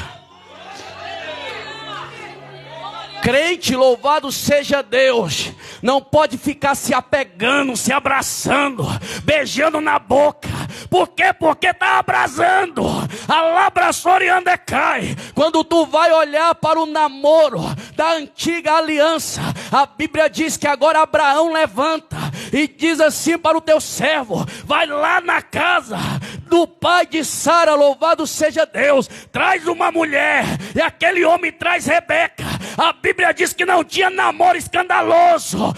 Crente, louvado seja Deus, não pode ficar se apegando, se abraçando, beijando na boca. Por quê? Porque está abrasando. A labraçorianda cai. Quando tu vai olhar para o namoro da antiga aliança, a Bíblia diz que agora Abraão levanta e diz assim para o teu servo: vai lá na casa do pai de Sara, louvado seja Deus, traz uma mulher. E aquele homem traz Rebeca. A Bíblia diz que não tinha namoro escandaloso.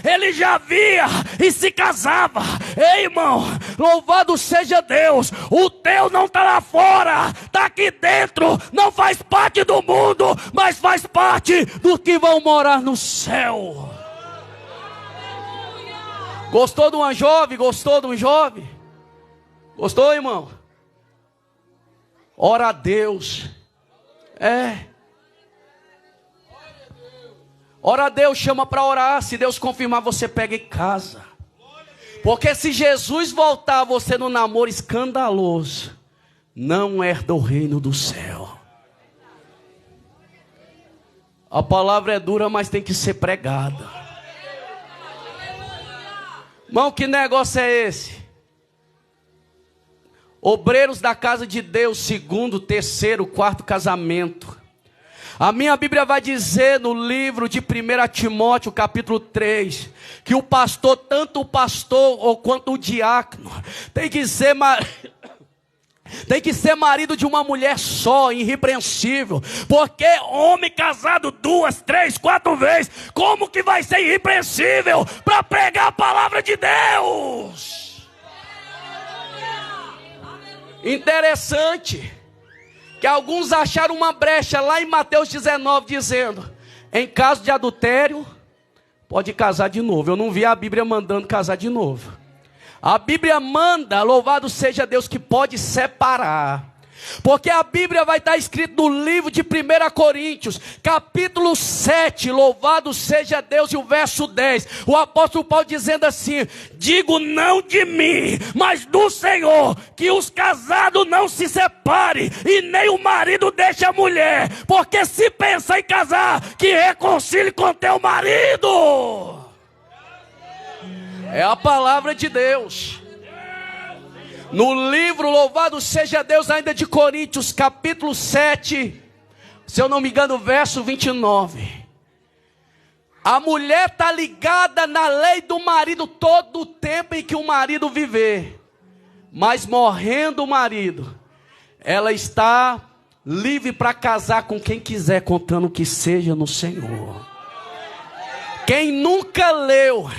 Ele já via e se casava. Ei, irmão, louvado seja Deus. O teu não está lá fora, está aqui dentro. Não faz parte do mundo, mas faz parte dos que vão morar no céu. Gostou de uma jovem? Gostou de um jovem? Gostou, irmão? Ora a Deus. Ora a Deus, chama para orar. Se Deus confirmar, você pega em casa. Porque se Jesus voltar você no namoro escandaloso, não herda o reino do céu. A palavra é dura, mas tem que ser pregada. Irmão, que negócio é esse? Obreiros da casa de Deus, 2º, 3º, 4º casamento. A minha Bíblia vai dizer no livro de 1 Timóteo, capítulo 3, que o pastor, tanto o pastor ou quanto o diácono, tem que ser marido de uma mulher só, irrepreensível. Porque homem casado 2, 3, 4 vezes, como que vai ser irrepreensível para pregar a palavra de Deus? Interessante que alguns acharam uma brecha lá em Mateus 19, dizendo: em caso de adultério, pode casar de novo. Eu não vi a Bíblia mandando casar de novo. A Bíblia manda, louvado seja Deus, que pode separar. Porque a Bíblia vai estar escrito no livro de 1 Coríntios, capítulo 7, louvado seja Deus, e o verso 10, o apóstolo Paulo dizendo assim: digo não de mim, mas do Senhor, que os casados não se separem, e nem o marido deixe a mulher, porque se pensa em casar, que reconcilie com teu marido. É a palavra de Deus. No livro, louvado seja Deus, ainda de Coríntios, capítulo 7, se eu não me engano, verso 29. A mulher está ligada na lei do marido todo o tempo em que o marido viver. Mas morrendo o marido, ela está livre para casar com quem quiser, contando que seja no Senhor. Quem nunca leu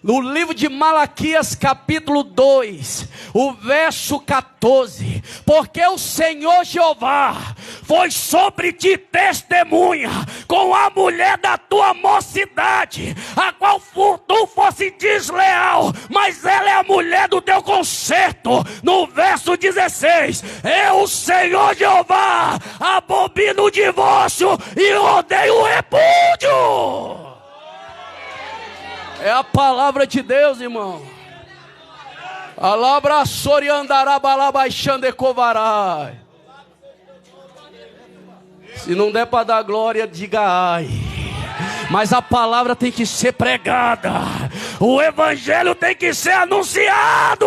no livro de Malaquias capítulo 2, o verso 14, porque o Senhor Jeová foi sobre ti testemunha com a mulher da tua mocidade, a qual tu fosse desleal, mas ela é a mulher do teu conserto. No verso 16, eu, o Senhor Jeová, abomino o divórcio e odeio o repúdio. É a palavra de Deus, irmão. Alabra sori andará balabaixande covarai. Se não der para dar glória, diga ai. Mas a palavra tem que ser pregada. O evangelho tem que ser anunciado.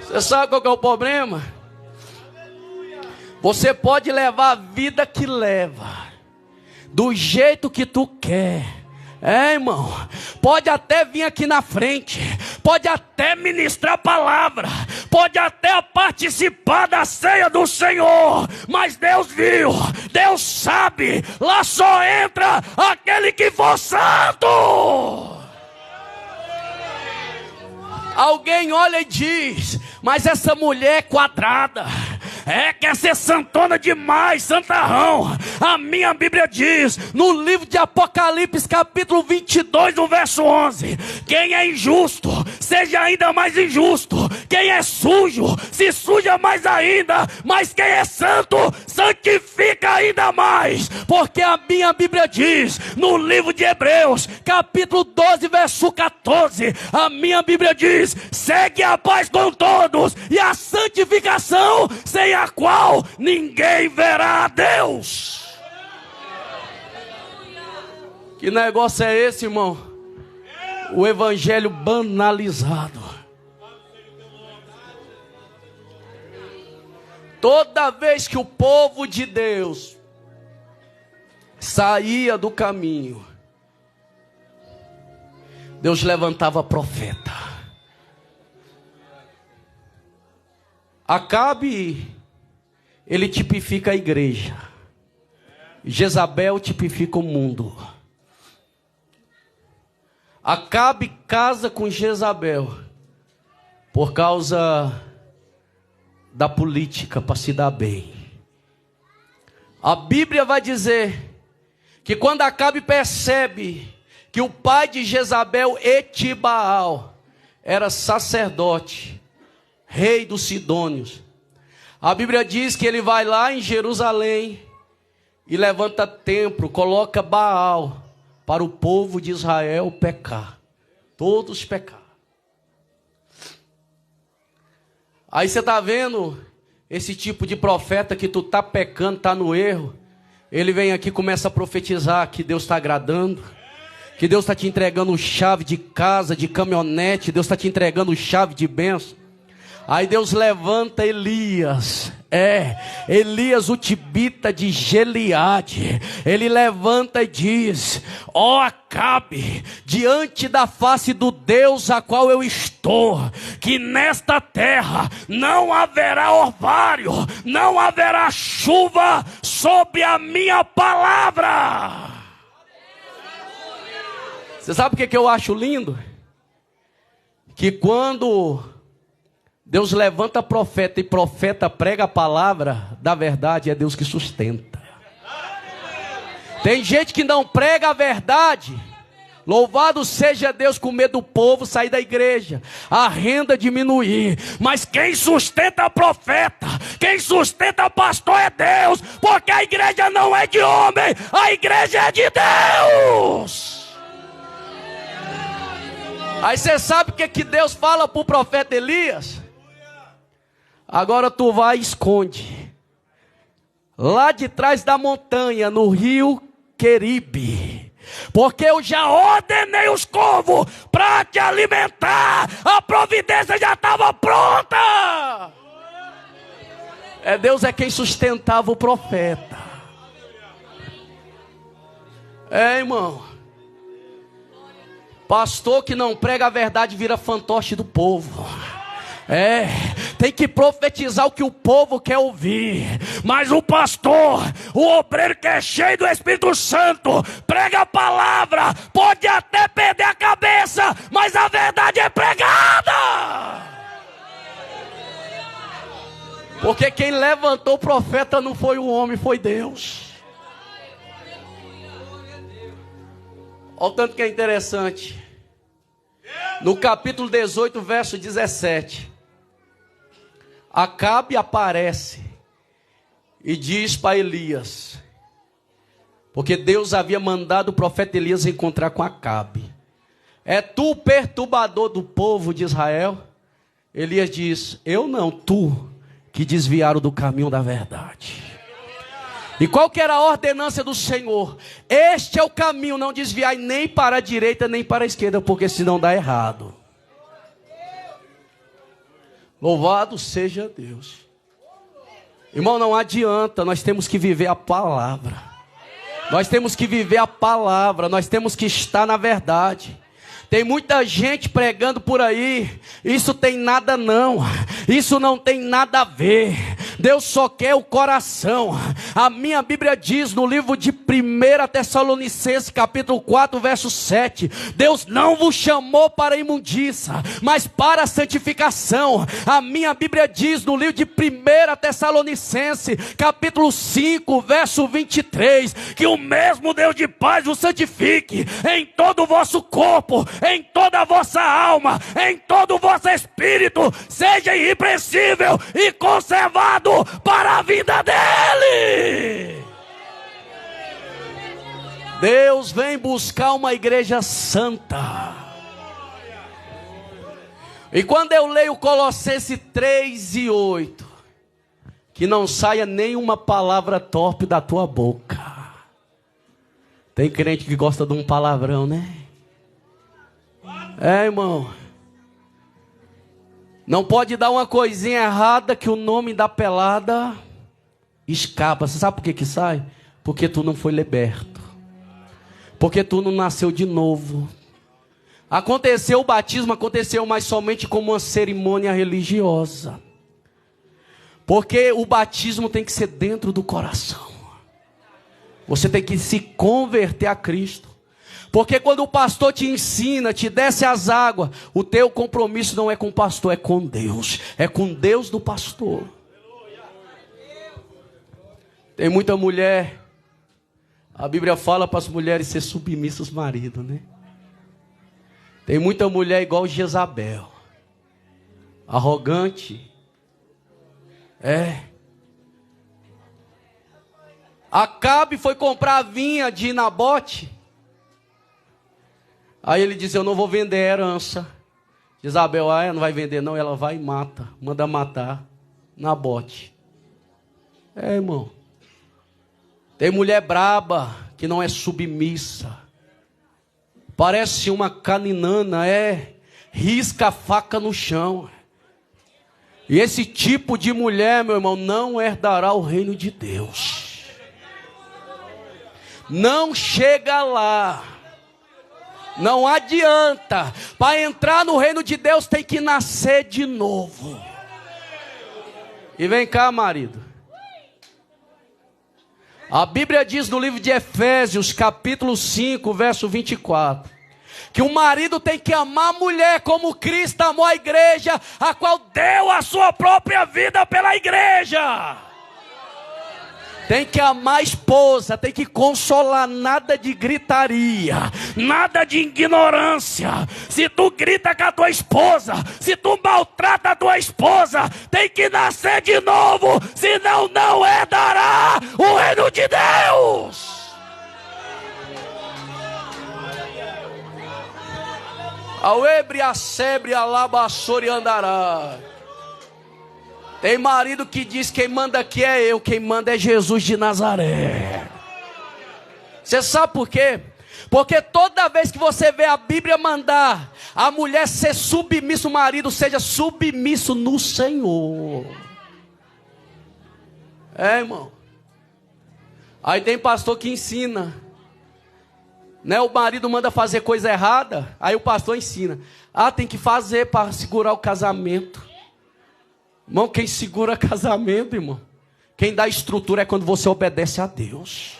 Você sabe qual que é o problema? Você pode levar a vida que leva, do jeito que tu quer. Irmão, pode até vir aqui na frente, pode até ministrar a palavra, pode até participar da ceia do Senhor, mas Deus viu, Deus sabe, lá só entra aquele que for santo. Alguém olha e diz: mas essa mulher é quadrada, quer ser santona demais, santarrão. A minha Bíblia diz, no livro de Apocalipse, capítulo 22, no verso 11: quem é injusto, seja ainda mais injusto. Quem é sujo, se suja mais ainda. Mas quem é santo, santifica ainda mais. Porque a minha Bíblia diz, no livro de Hebreus, capítulo 12, verso 14, a minha Bíblia diz: segue a paz com todos e a santificação, sem a qual ninguém verá a Deus. Que negócio é esse, irmão? O evangelho banalizado. Toda vez que o povo de Deus saía do caminho, Deus levantava profeta. Acabe, ele tipifica a igreja. Jezabel tipifica o mundo. Acabe casa com Jezabel por causa da política, para se dar bem. A Bíblia vai dizer que quando Acabe percebe que o pai de Jezabel, Etibaal, era sacerdote, rei dos Sidônios, a Bíblia diz que ele vai lá em Jerusalém e levanta templo, coloca Baal para o povo de Israel pecar. Todos pecaram. Aí você está vendo esse tipo de profeta que tu está pecando, está no erro. Ele vem aqui e começa a profetizar que Deus está agradando, que Deus está te entregando chave de casa, de caminhonete, Deus está te entregando chave de bênção. Aí Deus levanta Elias, Elias o tibita de Gileade. Ele levanta e diz: ó Acabe, diante da face do Deus a qual eu estou, que nesta terra não haverá orvalho, não haverá chuva sobre a minha palavra. Você sabe o que eu acho lindo? Que quando Deus levanta profeta e profeta prega a palavra da verdade, é Deus que sustenta. Tem gente que não prega a verdade, Louvado seja Deus, com medo do povo sair da igreja, a renda diminuir. Mas quem sustenta profeta, quem sustenta pastor é Deus. Porque a igreja não é de homem, a igreja é de Deus. Aí você sabe o que Deus fala para o profeta Elias? Agora tu vai e esconde, lá de trás da montanha, no rio Queribe. Porque eu já ordenei os corvos para te alimentar. A providência já estava pronta. Deus é quem sustentava o profeta. Irmão. Pastor que não prega a verdade vira fantoche do povo. Tem que profetizar o que o povo quer ouvir. Mas o pastor, o obreiro que é cheio do Espírito Santo, prega a palavra, pode até perder a cabeça, mas a verdade é pregada. Porque quem levantou o profeta não foi o homem, foi Deus. Olha o tanto que é interessante. No capítulo 18, verso 17. Acabe aparece e diz para Elias, porque Deus havia mandado o profeta Elias encontrar com Acabe. É tu o perturbador do povo de Israel? Elias diz, eu não, tu que desviaram do caminho da verdade. E qual que era a ordenança do Senhor? Este é o caminho, não desviai nem para a direita nem para a esquerda, porque senão dá errado. Louvado seja Deus. Irmão, não adianta, nós temos que viver a palavra. Nós temos que viver a palavra, nós temos que estar na verdade. Tem muita gente pregando por aí, isso tem nada não, isso não tem nada a ver. Deus só quer o coração. A minha Bíblia diz no livro de 1 Tessalonicenses, capítulo 4, verso 7. Deus não vos chamou para a imundícia, mas para a santificação. A minha Bíblia diz no livro de 1 Tessalonicenses, capítulo 5, verso 23. Que o mesmo Deus de paz vos santifique em todo o vosso corpo, em toda a vossa alma, em todo o vosso espírito, seja irrepreensível e conservado para a vida dele. Deus vem buscar uma igreja santa. E quando eu leio Colossenses 3:8, que não saia nenhuma palavra torpe da tua boca. Tem crente que gosta de um palavrão, né? Irmão, não pode dar uma coisinha errada que o nome da pelada escapa. Você sabe por que sai? Porque tu não foi liberto, porque tu não nasceu de novo. Aconteceu o batismo, aconteceu, mas somente como uma cerimônia religiosa. Porque o batismo tem que ser dentro do coração. Você tem que se converter a Cristo. Porque quando o pastor te ensina, te desce as águas, o teu compromisso não é com o pastor, é com Deus. É com Deus do pastor. Tem muita mulher, a Bíblia fala para as mulheres ser submissas aos maridos, né? Tem muita mulher igual Jezabel, arrogante. Acabe foi comprar a vinha de Nabote. Aí ele diz, eu não vou vender a herança. Jezabel, não vai vender não, ela vai e mata. Manda matar Nabote. Irmão. Tem mulher braba, que não é submissa. Parece uma caninana, risca a faca no chão. E esse tipo de mulher, meu irmão, não herdará o reino de Deus. Não chega lá. Não adianta. Para entrar no reino de Deus tem que nascer de novo. E vem cá, marido. A Bíblia diz no livro de Efésios, capítulo 5, verso 24. Que o marido tem que amar a mulher como Cristo amou a igreja, a qual deu a sua própria vida pela igreja. Tem que amar a esposa, tem que consolar, nada de gritaria, nada de ignorância. Se tu grita com a tua esposa, se tu maltrata a tua esposa, tem que nascer de novo, senão não herdará o reino de Deus. Ao ebre, a sebre, a labassori andará. Tem marido que diz: quem manda aqui é eu, quem manda é Jesus de Nazaré. Você sabe por quê? Porque toda vez que você vê a Bíblia mandar a mulher ser submissa, o marido seja submisso no Senhor. Irmão. Aí tem pastor que ensina, né? O marido manda fazer coisa errada, aí o pastor ensina: tem que fazer para segurar o casamento. Irmão, quem segura casamento, irmão, quem dá estrutura é quando você obedece a Deus.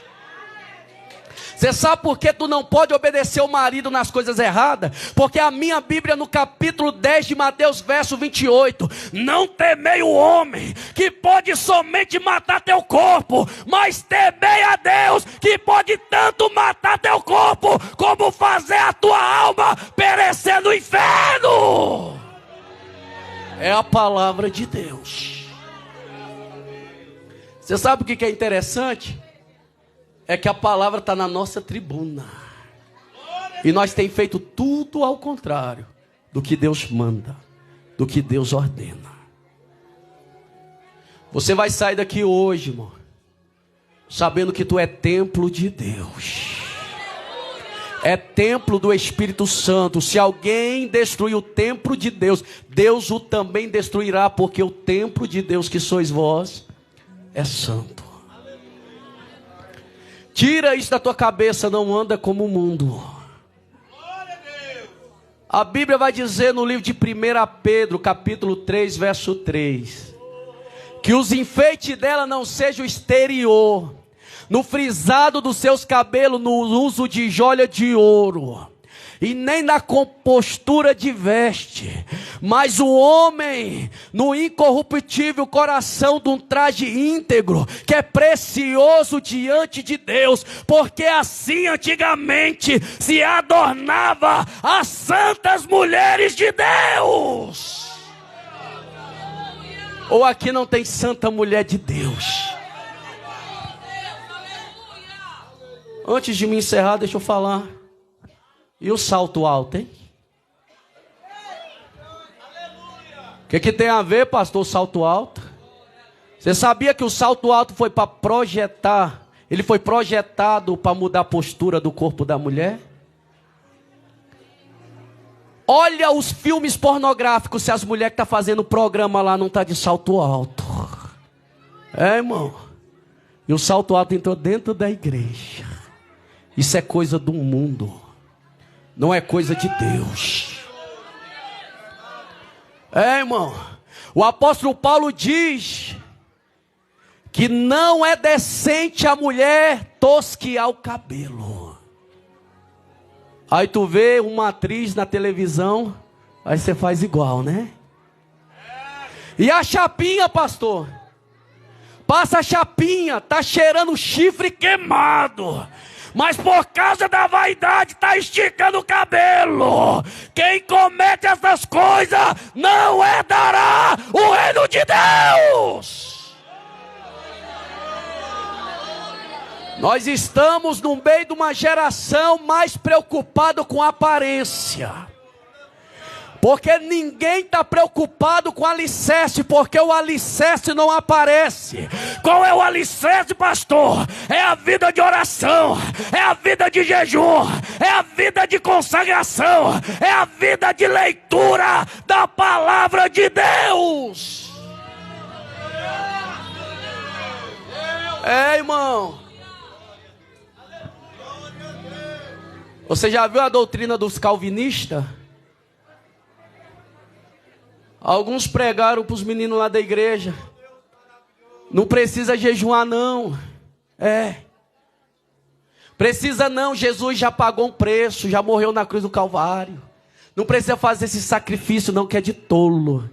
Você sabe por que tu não pode obedecer o marido nas coisas erradas? Porque a minha Bíblia no capítulo 10 de Mateus, verso 28: não temei o homem, que pode somente matar teu corpo, mas temei a Deus, que pode tanto matar teu corpo, como fazer a tua alma perecer no inferno. É a palavra de Deus. Você sabe o que é interessante? É que a palavra está na nossa tribuna. E nós temos feito tudo ao contrário do que Deus manda, do que Deus ordena. Você vai sair daqui hoje, irmão, sabendo que tu é templo de Deus. É templo do Espírito Santo. Se alguém destruir o templo de Deus, Deus o também destruirá, porque o templo de Deus que sois vós é santo. Tira isso da tua cabeça, não anda como o mundo. A Bíblia vai dizer no livro de 1 Pedro, capítulo 3, verso 3, que os enfeites dela não sejam o exterior, no frisado dos seus cabelos, no uso de joia de ouro, e nem na compostura de veste, mas o homem no incorruptível coração de um traje íntegro, que é precioso diante de Deus, porque assim antigamente se adornava as santas mulheres de Deus. Ou aqui não tem santa mulher de Deus? Antes de me encerrar, deixa eu falar. E o salto alto, hein? O que tem a ver, pastor, o salto alto? Você sabia que o salto alto foi para projetar? Ele foi projetado para mudar a postura do corpo da mulher? Olha os filmes pornográficos, se as mulheres que estão fazendo programa lá não estão de salto alto. Irmão. E o salto alto entrou dentro da igreja. Isso é coisa do mundo, não é coisa de Deus. Irmão, o apóstolo Paulo diz que não é decente a mulher tosquear o cabelo. Aí tu vê uma atriz na televisão, aí você faz igual, né? E a chapinha, pastor? Passa a chapinha, tá cheirando chifre queimado, mas por causa da vaidade está esticando o cabelo. Quem comete essas coisas não herdará o reino de Deus. Nós estamos no meio de uma geração mais preocupada com a aparência. Porque ninguém está preocupado com o alicerce, porque o alicerce não aparece. Qual é o alicerce, pastor? É a vida de oração, é a vida de jejum, é a vida de consagração, é a vida de leitura da palavra de Deus. Irmão, você já viu a doutrina dos calvinistas? Alguns pregaram para os meninos lá da igreja: não precisa jejuar não. Precisa não, Jesus já pagou um preço, já morreu na cruz do Calvário. Não precisa fazer esse sacrifício não, que é de tolo.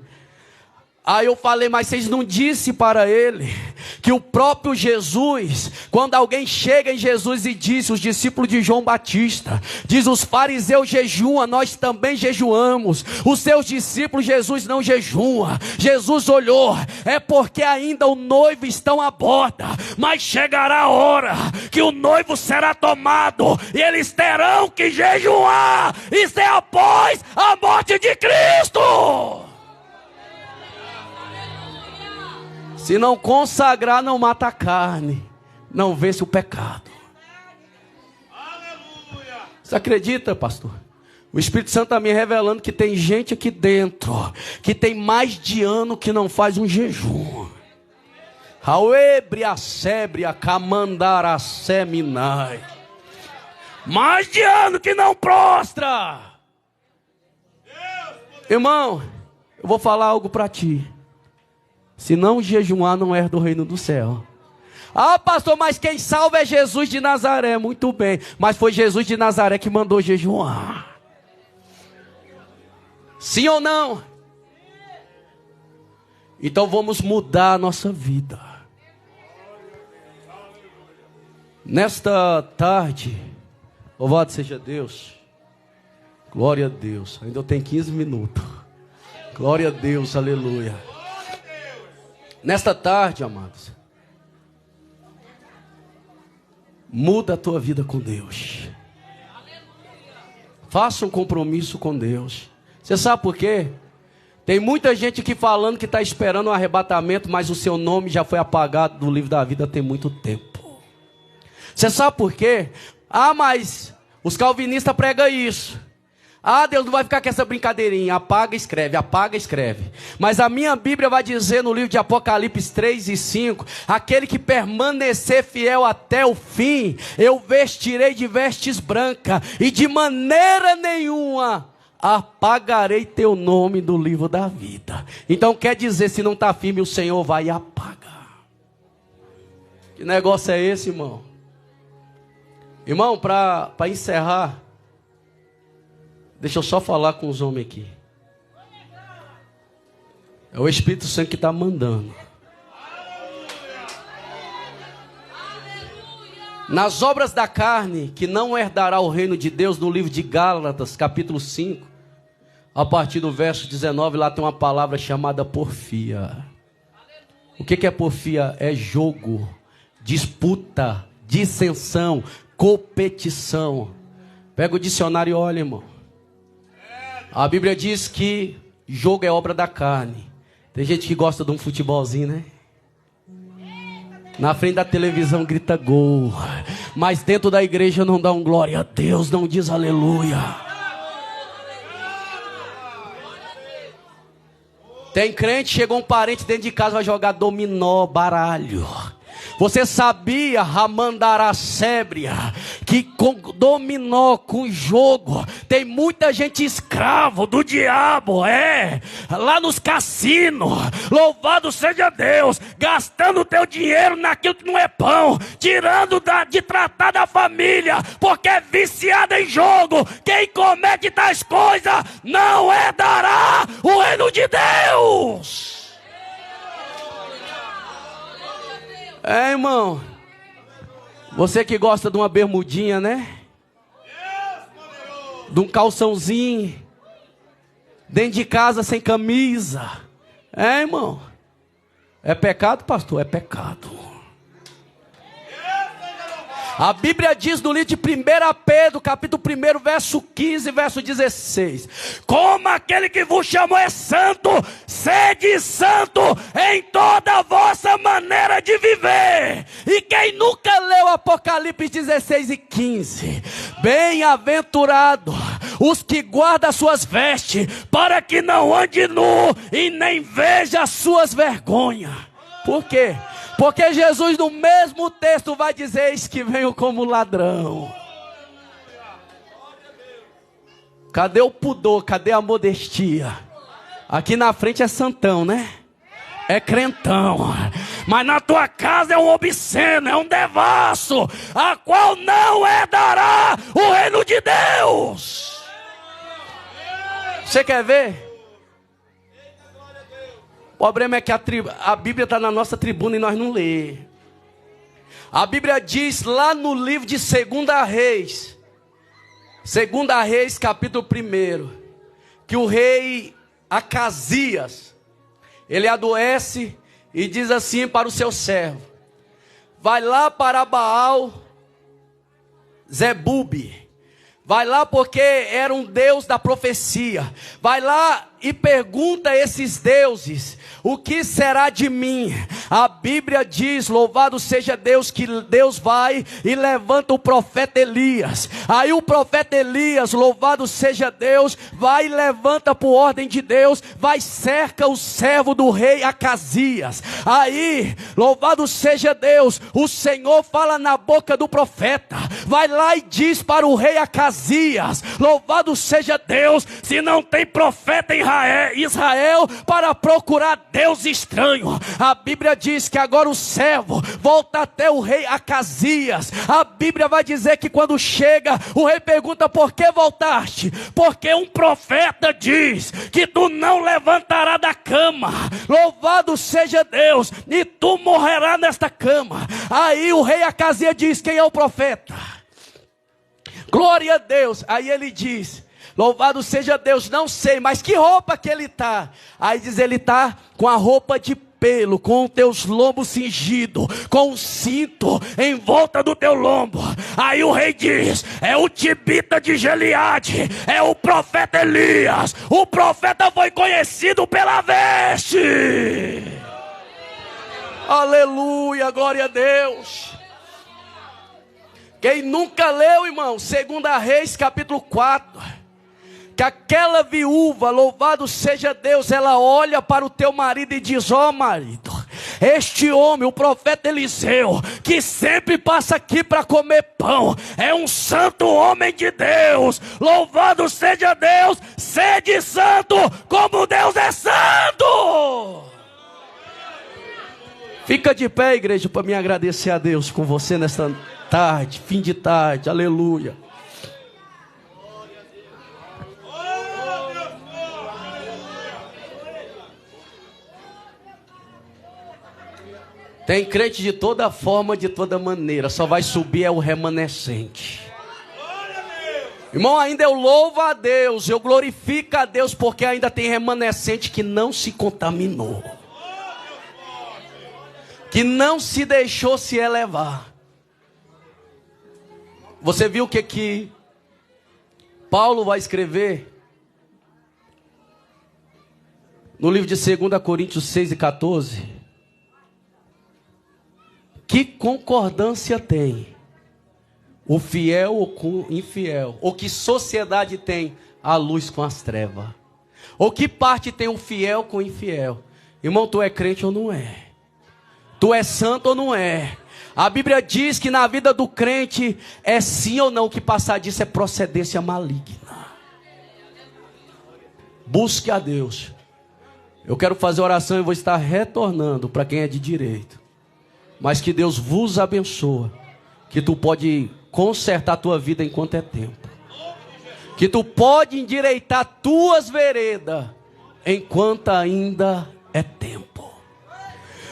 Aí eu falei: mas vocês não disseram para ele que o próprio Jesus, quando alguém chega em Jesus e diz, os discípulos de João Batista, diz: os fariseus jejuam, nós também jejuamos. Os seus discípulos, Jesus não jejua. Jesus olhou: é porque ainda o noivo está à borda, mas chegará a hora que o noivo será tomado e eles terão que jejuar. Isso é após a morte de Cristo. Se não consagrar, não mata a carne, não vence o pecado. Aleluia. Você acredita, pastor? O Espírito Santo está me revelando que tem gente aqui dentro que tem mais de ano que não faz um jejum. Mais de ano que não prostra. Irmão, eu vou falar algo para ti. Se não jejuar, não herda o reino do céu. Ah, pastor, mas quem salva é Jesus de Nazaré. Muito bem, mas foi Jesus de Nazaré que mandou jejuar. Sim ou não? Então vamos mudar a nossa vida. Nesta tarde, louvado seja Deus. Glória a Deus. Ainda eu tenho 15 minutos. Glória a Deus, aleluia. Nesta tarde, amados, muda a tua vida com Deus. Faça um compromisso com Deus. Você sabe por quê? Tem muita gente aqui falando que está esperando um arrebatamento, mas o seu nome já foi apagado do livro da vida tem muito tempo. Você sabe por quê? Ah, mas os calvinistas pregam isso. Ah, Deus não vai ficar com essa brincadeirinha, apaga e escreve, apaga e escreve. Mas a minha Bíblia vai dizer no livro de Apocalipse 3 e 5, aquele que permanecer fiel até o fim, eu vestirei de vestes brancas, e de maneira nenhuma apagarei teu nome do livro da vida. Então quer dizer, se não está firme, o Senhor vai apagar. Que negócio é esse, irmão? Irmão, para encerrar, deixa eu só falar com os homens aqui. É o Espírito Santo que está mandando. Nas obras da carne, que não herdará o reino de Deus, no livro de Gálatas, capítulo 5, a partir do verso 19, lá tem uma palavra chamada porfia. O que é porfia? É jogo, disputa, dissensão, competição. Pega o dicionário e olha, irmão. A Bíblia diz que jogo é obra da carne. Tem gente que gosta de um futebolzinho, né? Na frente da televisão grita gol, mas dentro da igreja não dá um glória a Deus, não diz aleluia. Tem crente, chegou um parente dentro de casa, vai jogar dominó, baralho. Você sabia, Ramandaracébria, que com dominó, com jogo, tem muita gente escravo do diabo, lá nos cassinos, louvado seja Deus, gastando o teu dinheiro naquilo que não é pão, tirando de tratar da família, porque é viciado em jogo. Quem comete tais coisas não herdará o reino de Deus. Irmão, você que gosta de uma bermudinha, né? De um calçãozinho, dentro de casa sem camisa. Irmão, é pecado, pastor? É pecado. A Bíblia diz no livro de 1 Pedro, capítulo 1, verso 15, verso 16. Como aquele que vos chamou é santo, sede santo em toda a vossa maneira de viver. E quem nunca leu Apocalipse 16 e 15? Bem-aventurado os que guardam as suas vestes, para que não ande nu e nem veja as suas vergonhas. Por quê? Porque Jesus no mesmo texto vai dizer: eis que venho como ladrão. Cadê o pudor? Cadê a modestia? Aqui na frente é santão, né? É crentão. Mas na tua casa é um obsceno, é um devasso, a qual não herdará o reino de Deus. Você quer ver? O problema é que a Bíblia está na nossa tribuna e nós não lê. A Bíblia diz lá no livro de 2 Reis, 2 Reis capítulo 1, que o rei Acasias, ele adoece e diz assim para o seu servo: vai lá para Baal Zebube, vai lá porque era um deus da profecia, vai lá e pergunta a esses deuses, o que será de mim? A Bíblia diz, louvado seja Deus, que Deus vai e levanta o profeta Elias. Aí o profeta Elias, louvado seja Deus, vai e levanta por ordem de Deus, vai cerca o servo do rei Acasias. Aí, louvado seja Deus, o Senhor fala na boca do profeta, vai lá e diz para o rei Acasias, louvado seja Deus, se não tem profeta em Israel para procurar Deus estranho. A Bíblia diz que agora o servo volta até o rei Acasias. A Bíblia vai dizer que quando chega, o rei pergunta: por que voltaste? Porque um profeta diz que tu não levantarás da cama, louvado seja Deus, e tu morrerás nesta cama. Aí o rei Acasias diz: quem é o profeta? Glória a Deus. Aí ele diz: louvado seja Deus, não sei, mas que roupa que ele está? Aí diz: ele está com a roupa de pelo, com os teus lombos cingidos, com um cinto em volta do teu lombo. Aí o rei diz: é o Tibita de Gileade, é o profeta Elias. O profeta foi conhecido pela veste. Aleluia, glória a Deus. Quem nunca leu, irmão, 2 Reis capítulo 4, que aquela viúva, louvado seja Deus, ela olha para o teu marido e diz: ó marido, este homem, o profeta Eliseu, que sempre passa aqui para comer pão, é um santo homem de Deus. Louvado seja Deus, sede santo como Deus é santo. Fica de pé, igreja, para me agradecer a Deus com você nesta tarde, fim de tarde, aleluia. Tem crente de toda forma, de toda maneira, só vai subir é o remanescente. Irmão, ainda eu louvo a Deus, eu glorifico a Deus, porque ainda tem remanescente que não se contaminou, que não se deixou se elevar. Você viu o que Paulo vai escrever no livro de 2 Coríntios 6 e 14? Que concordância tem o fiel com o infiel? Ou que sociedade tem a luz com as trevas? Ou que parte tem o fiel com o infiel? Irmão, tu é crente ou não é? Tu é santo ou não é? A Bíblia diz que na vida do crente é sim ou não, o que passar disso é procedência maligna. Busque a Deus. Eu quero fazer oração e vou estar retornando para quem é de direito. Mas que Deus vos abençoe, que tu pode consertar a tua vida enquanto é tempo, que tu pode endireitar tuas veredas enquanto ainda é tempo.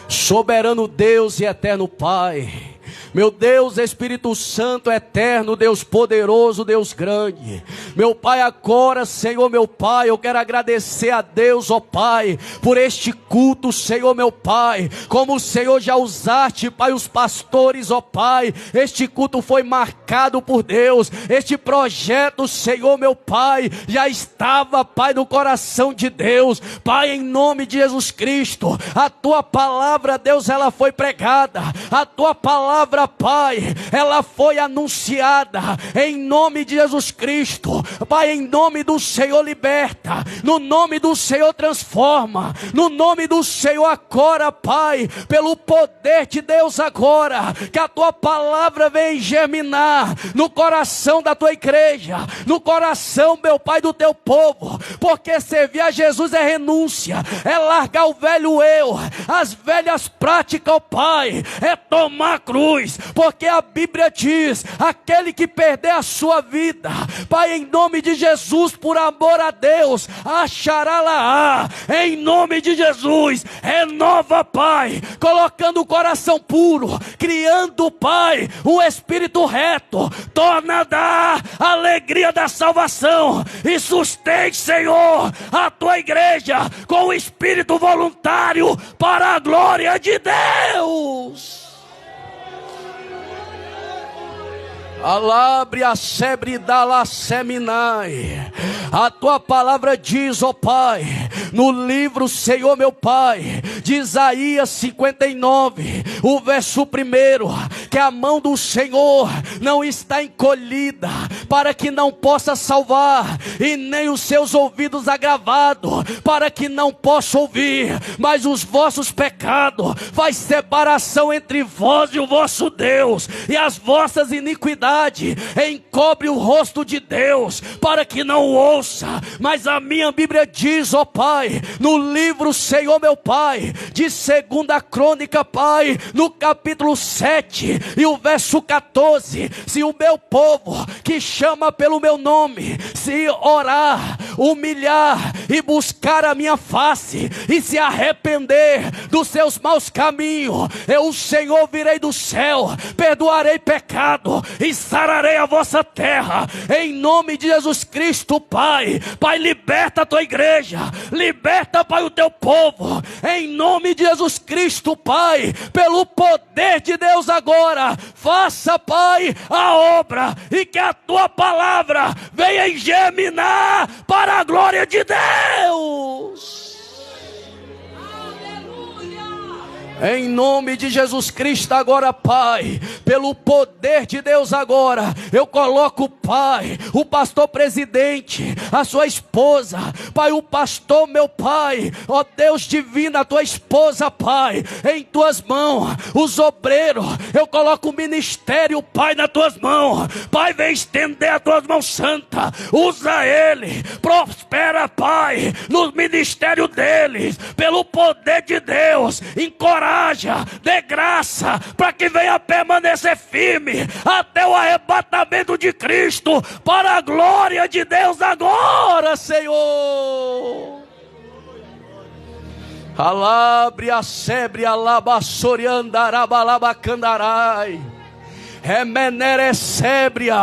Soberano Deus e eterno Pai, meu Deus, Espírito Santo eterno, Deus poderoso, Deus grande, meu Pai, agora, Senhor, meu Pai, eu quero agradecer a Deus, ó Pai, por este culto, Senhor, meu Pai, como o Senhor já usaste, Pai, os pastores, ó Pai, este culto foi marcado por Deus, este projeto, Senhor, meu Pai, já estava, Pai, no coração de Deus, Pai, em nome de Jesus Cristo, a Tua palavra, Deus, ela foi pregada, a Tua palavra, Pai, ela foi anunciada, em nome de Jesus Cristo, Pai, em nome do Senhor liberta, no nome do Senhor transforma, no nome do Senhor agora, Pai, pelo poder de Deus agora, que a Tua palavra venha germinar no coração da Tua igreja, no coração, meu Pai, do Teu povo, porque servir a Jesus é renúncia, é largar o velho eu, as velhas práticas, ó Pai, é tomar a cruz, porque a Bíblia diz, aquele que perder a sua vida, Pai, em nome de Jesus, por amor a Deus, achará lá, em nome de Jesus, renova, Pai, colocando o coração puro, criando, Pai, um espírito reto, torna da alegria da salvação, e sustém, Senhor, a tua igreja com o espírito voluntário, para a glória de Deus. Alabre a sebre da seminai. A tua palavra diz, ó Pai, no livro, Senhor meu Pai, de Isaías 59, o verso 1, que a mão do Senhor não está encolhida, para que não possa salvar, e nem os seus ouvidos agravados, para que não possa ouvir, mas os vossos pecados faz separação entre vós e o vosso Deus, e as vossas iniquidades encobre o rosto de Deus, para que não ouça. Mas a minha Bíblia diz, ó Pai, no livro, Senhor meu Pai, de 2ª Crônica, Pai, no capítulo 7 e o verso 14, se o meu povo, que chama pelo meu nome, se orar, humilhar e buscar a minha face, e se arrepender dos seus maus caminhos, eu, o Senhor, virei do céu, perdoarei pecado e sararei a vossa terra, em nome de Jesus Cristo, Pai. Pai, liberta a tua igreja, liberta, Pai, o teu povo, em nome de Jesus Cristo, Pai, pelo poder de Deus agora, faça, Pai, a obra, e que a tua palavra venha germinar para a glória de Deus. Em nome de Jesus Cristo agora, Pai, pelo poder de Deus agora, eu coloco, Pai, o pastor presidente, a sua esposa, Pai, o pastor, meu Pai, ó Deus divino, a tua esposa, Pai, em tuas mãos, os obreiros, eu coloco o ministério, Pai, nas tuas mãos. Pai, vem estender as tuas mãos santas, usa ele, prospera, Pai, no ministério deles, pelo poder de Deus, encoraja, dê graça, para que venha permanecer firme até o arrebatamento de Cristo, para a glória de Deus agora, Senhor. Alabre a sebre, alabassoriandarabalabacanarai. Remenerecébria,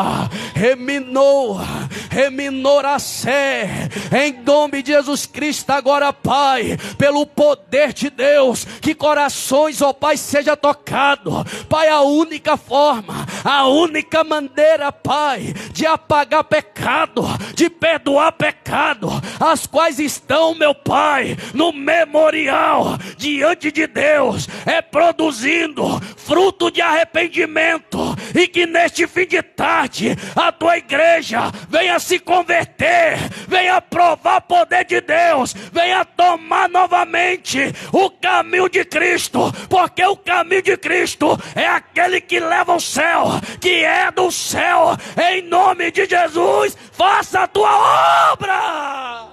reminoracé, em nome de Jesus Cristo agora, Pai, pelo poder de Deus, que corações, ó Pai, seja tocado, Pai, a única forma, a única maneira, Pai, de apagar pecado, de perdoar pecado, as quais estão, meu Pai, no memorial, diante de Deus, é produzindo fruto de arrependimento, e que neste fim de tarde a tua igreja venha se converter, venha provar o poder de Deus, venha tomar novamente o caminho de Cristo, porque o caminho de Cristo é aquele que leva ao céu, que é do céu. Em nome de Jesus, faça a tua obra.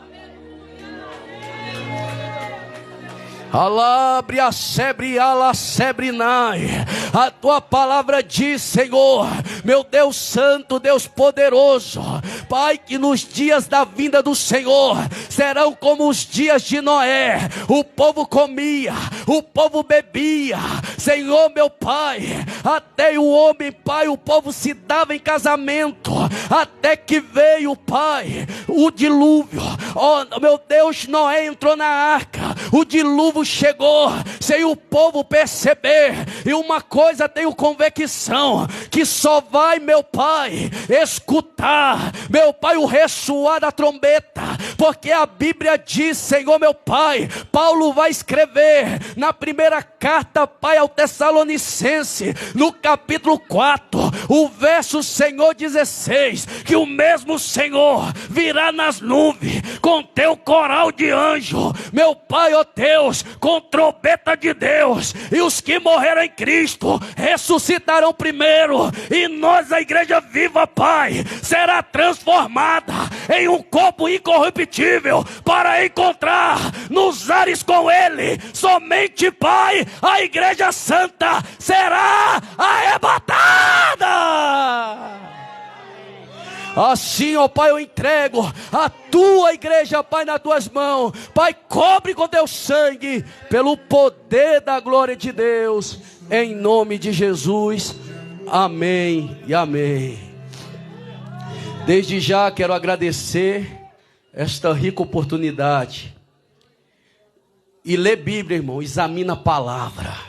Alabre a sebre, ala sebrinai. A tua palavra diz, Senhor, meu Deus santo, Deus poderoso, Pai, que nos dias da vinda do Senhor serão como os dias de Noé. O povo comia, o povo bebia, Senhor meu Pai, até o homem, Pai, o povo se dava em casamento, até que veio, Pai, o dilúvio. Oh meu Deus, Noé entrou na arca, o dilúvio chegou sem o povo perceber. E uma coisa tenho convicção, que só vai, meu Pai, escutar, meu Pai, o ressoar da trombeta, porque a Bíblia diz, Senhor meu Pai, Paulo vai escrever na primeira carta, Pai, ao Tessalonicense, no capítulo 4, o verso, Senhor, 16, que o mesmo Senhor virá nas nuvens com teu coral de anjo, meu Pai, ó Deus, com trombeta de Deus, e os que morreram em Cristo ressuscitarão primeiro, e nós, a igreja viva, Pai, será transformada em um corpo incorruptível, para encontrar nos ares com Ele. Somente, Pai, a igreja santa será arrebatada. Assim, ó Pai, eu entrego a tua igreja, Pai, nas tuas mãos. Pai, cobre com teu sangue, pelo poder da glória de Deus, em nome de Jesus. Amém e amém. Desde já quero agradecer esta rica oportunidade. E lê Bíblia, irmão, examina a palavra.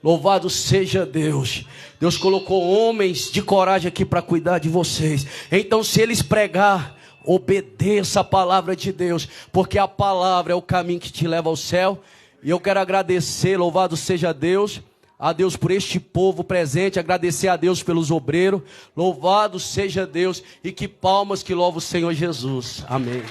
Louvado seja Deus. Deus colocou homens de coragem aqui para cuidar de vocês. Então, se eles pregar, obedeça a palavra de Deus, porque a palavra é o caminho que te leva ao céu. E eu quero agradecer, louvado seja Deus, a Deus por este povo presente, agradecer a Deus pelos obreiros. Louvado seja Deus, e que palmas que louva o Senhor Jesus. Amém.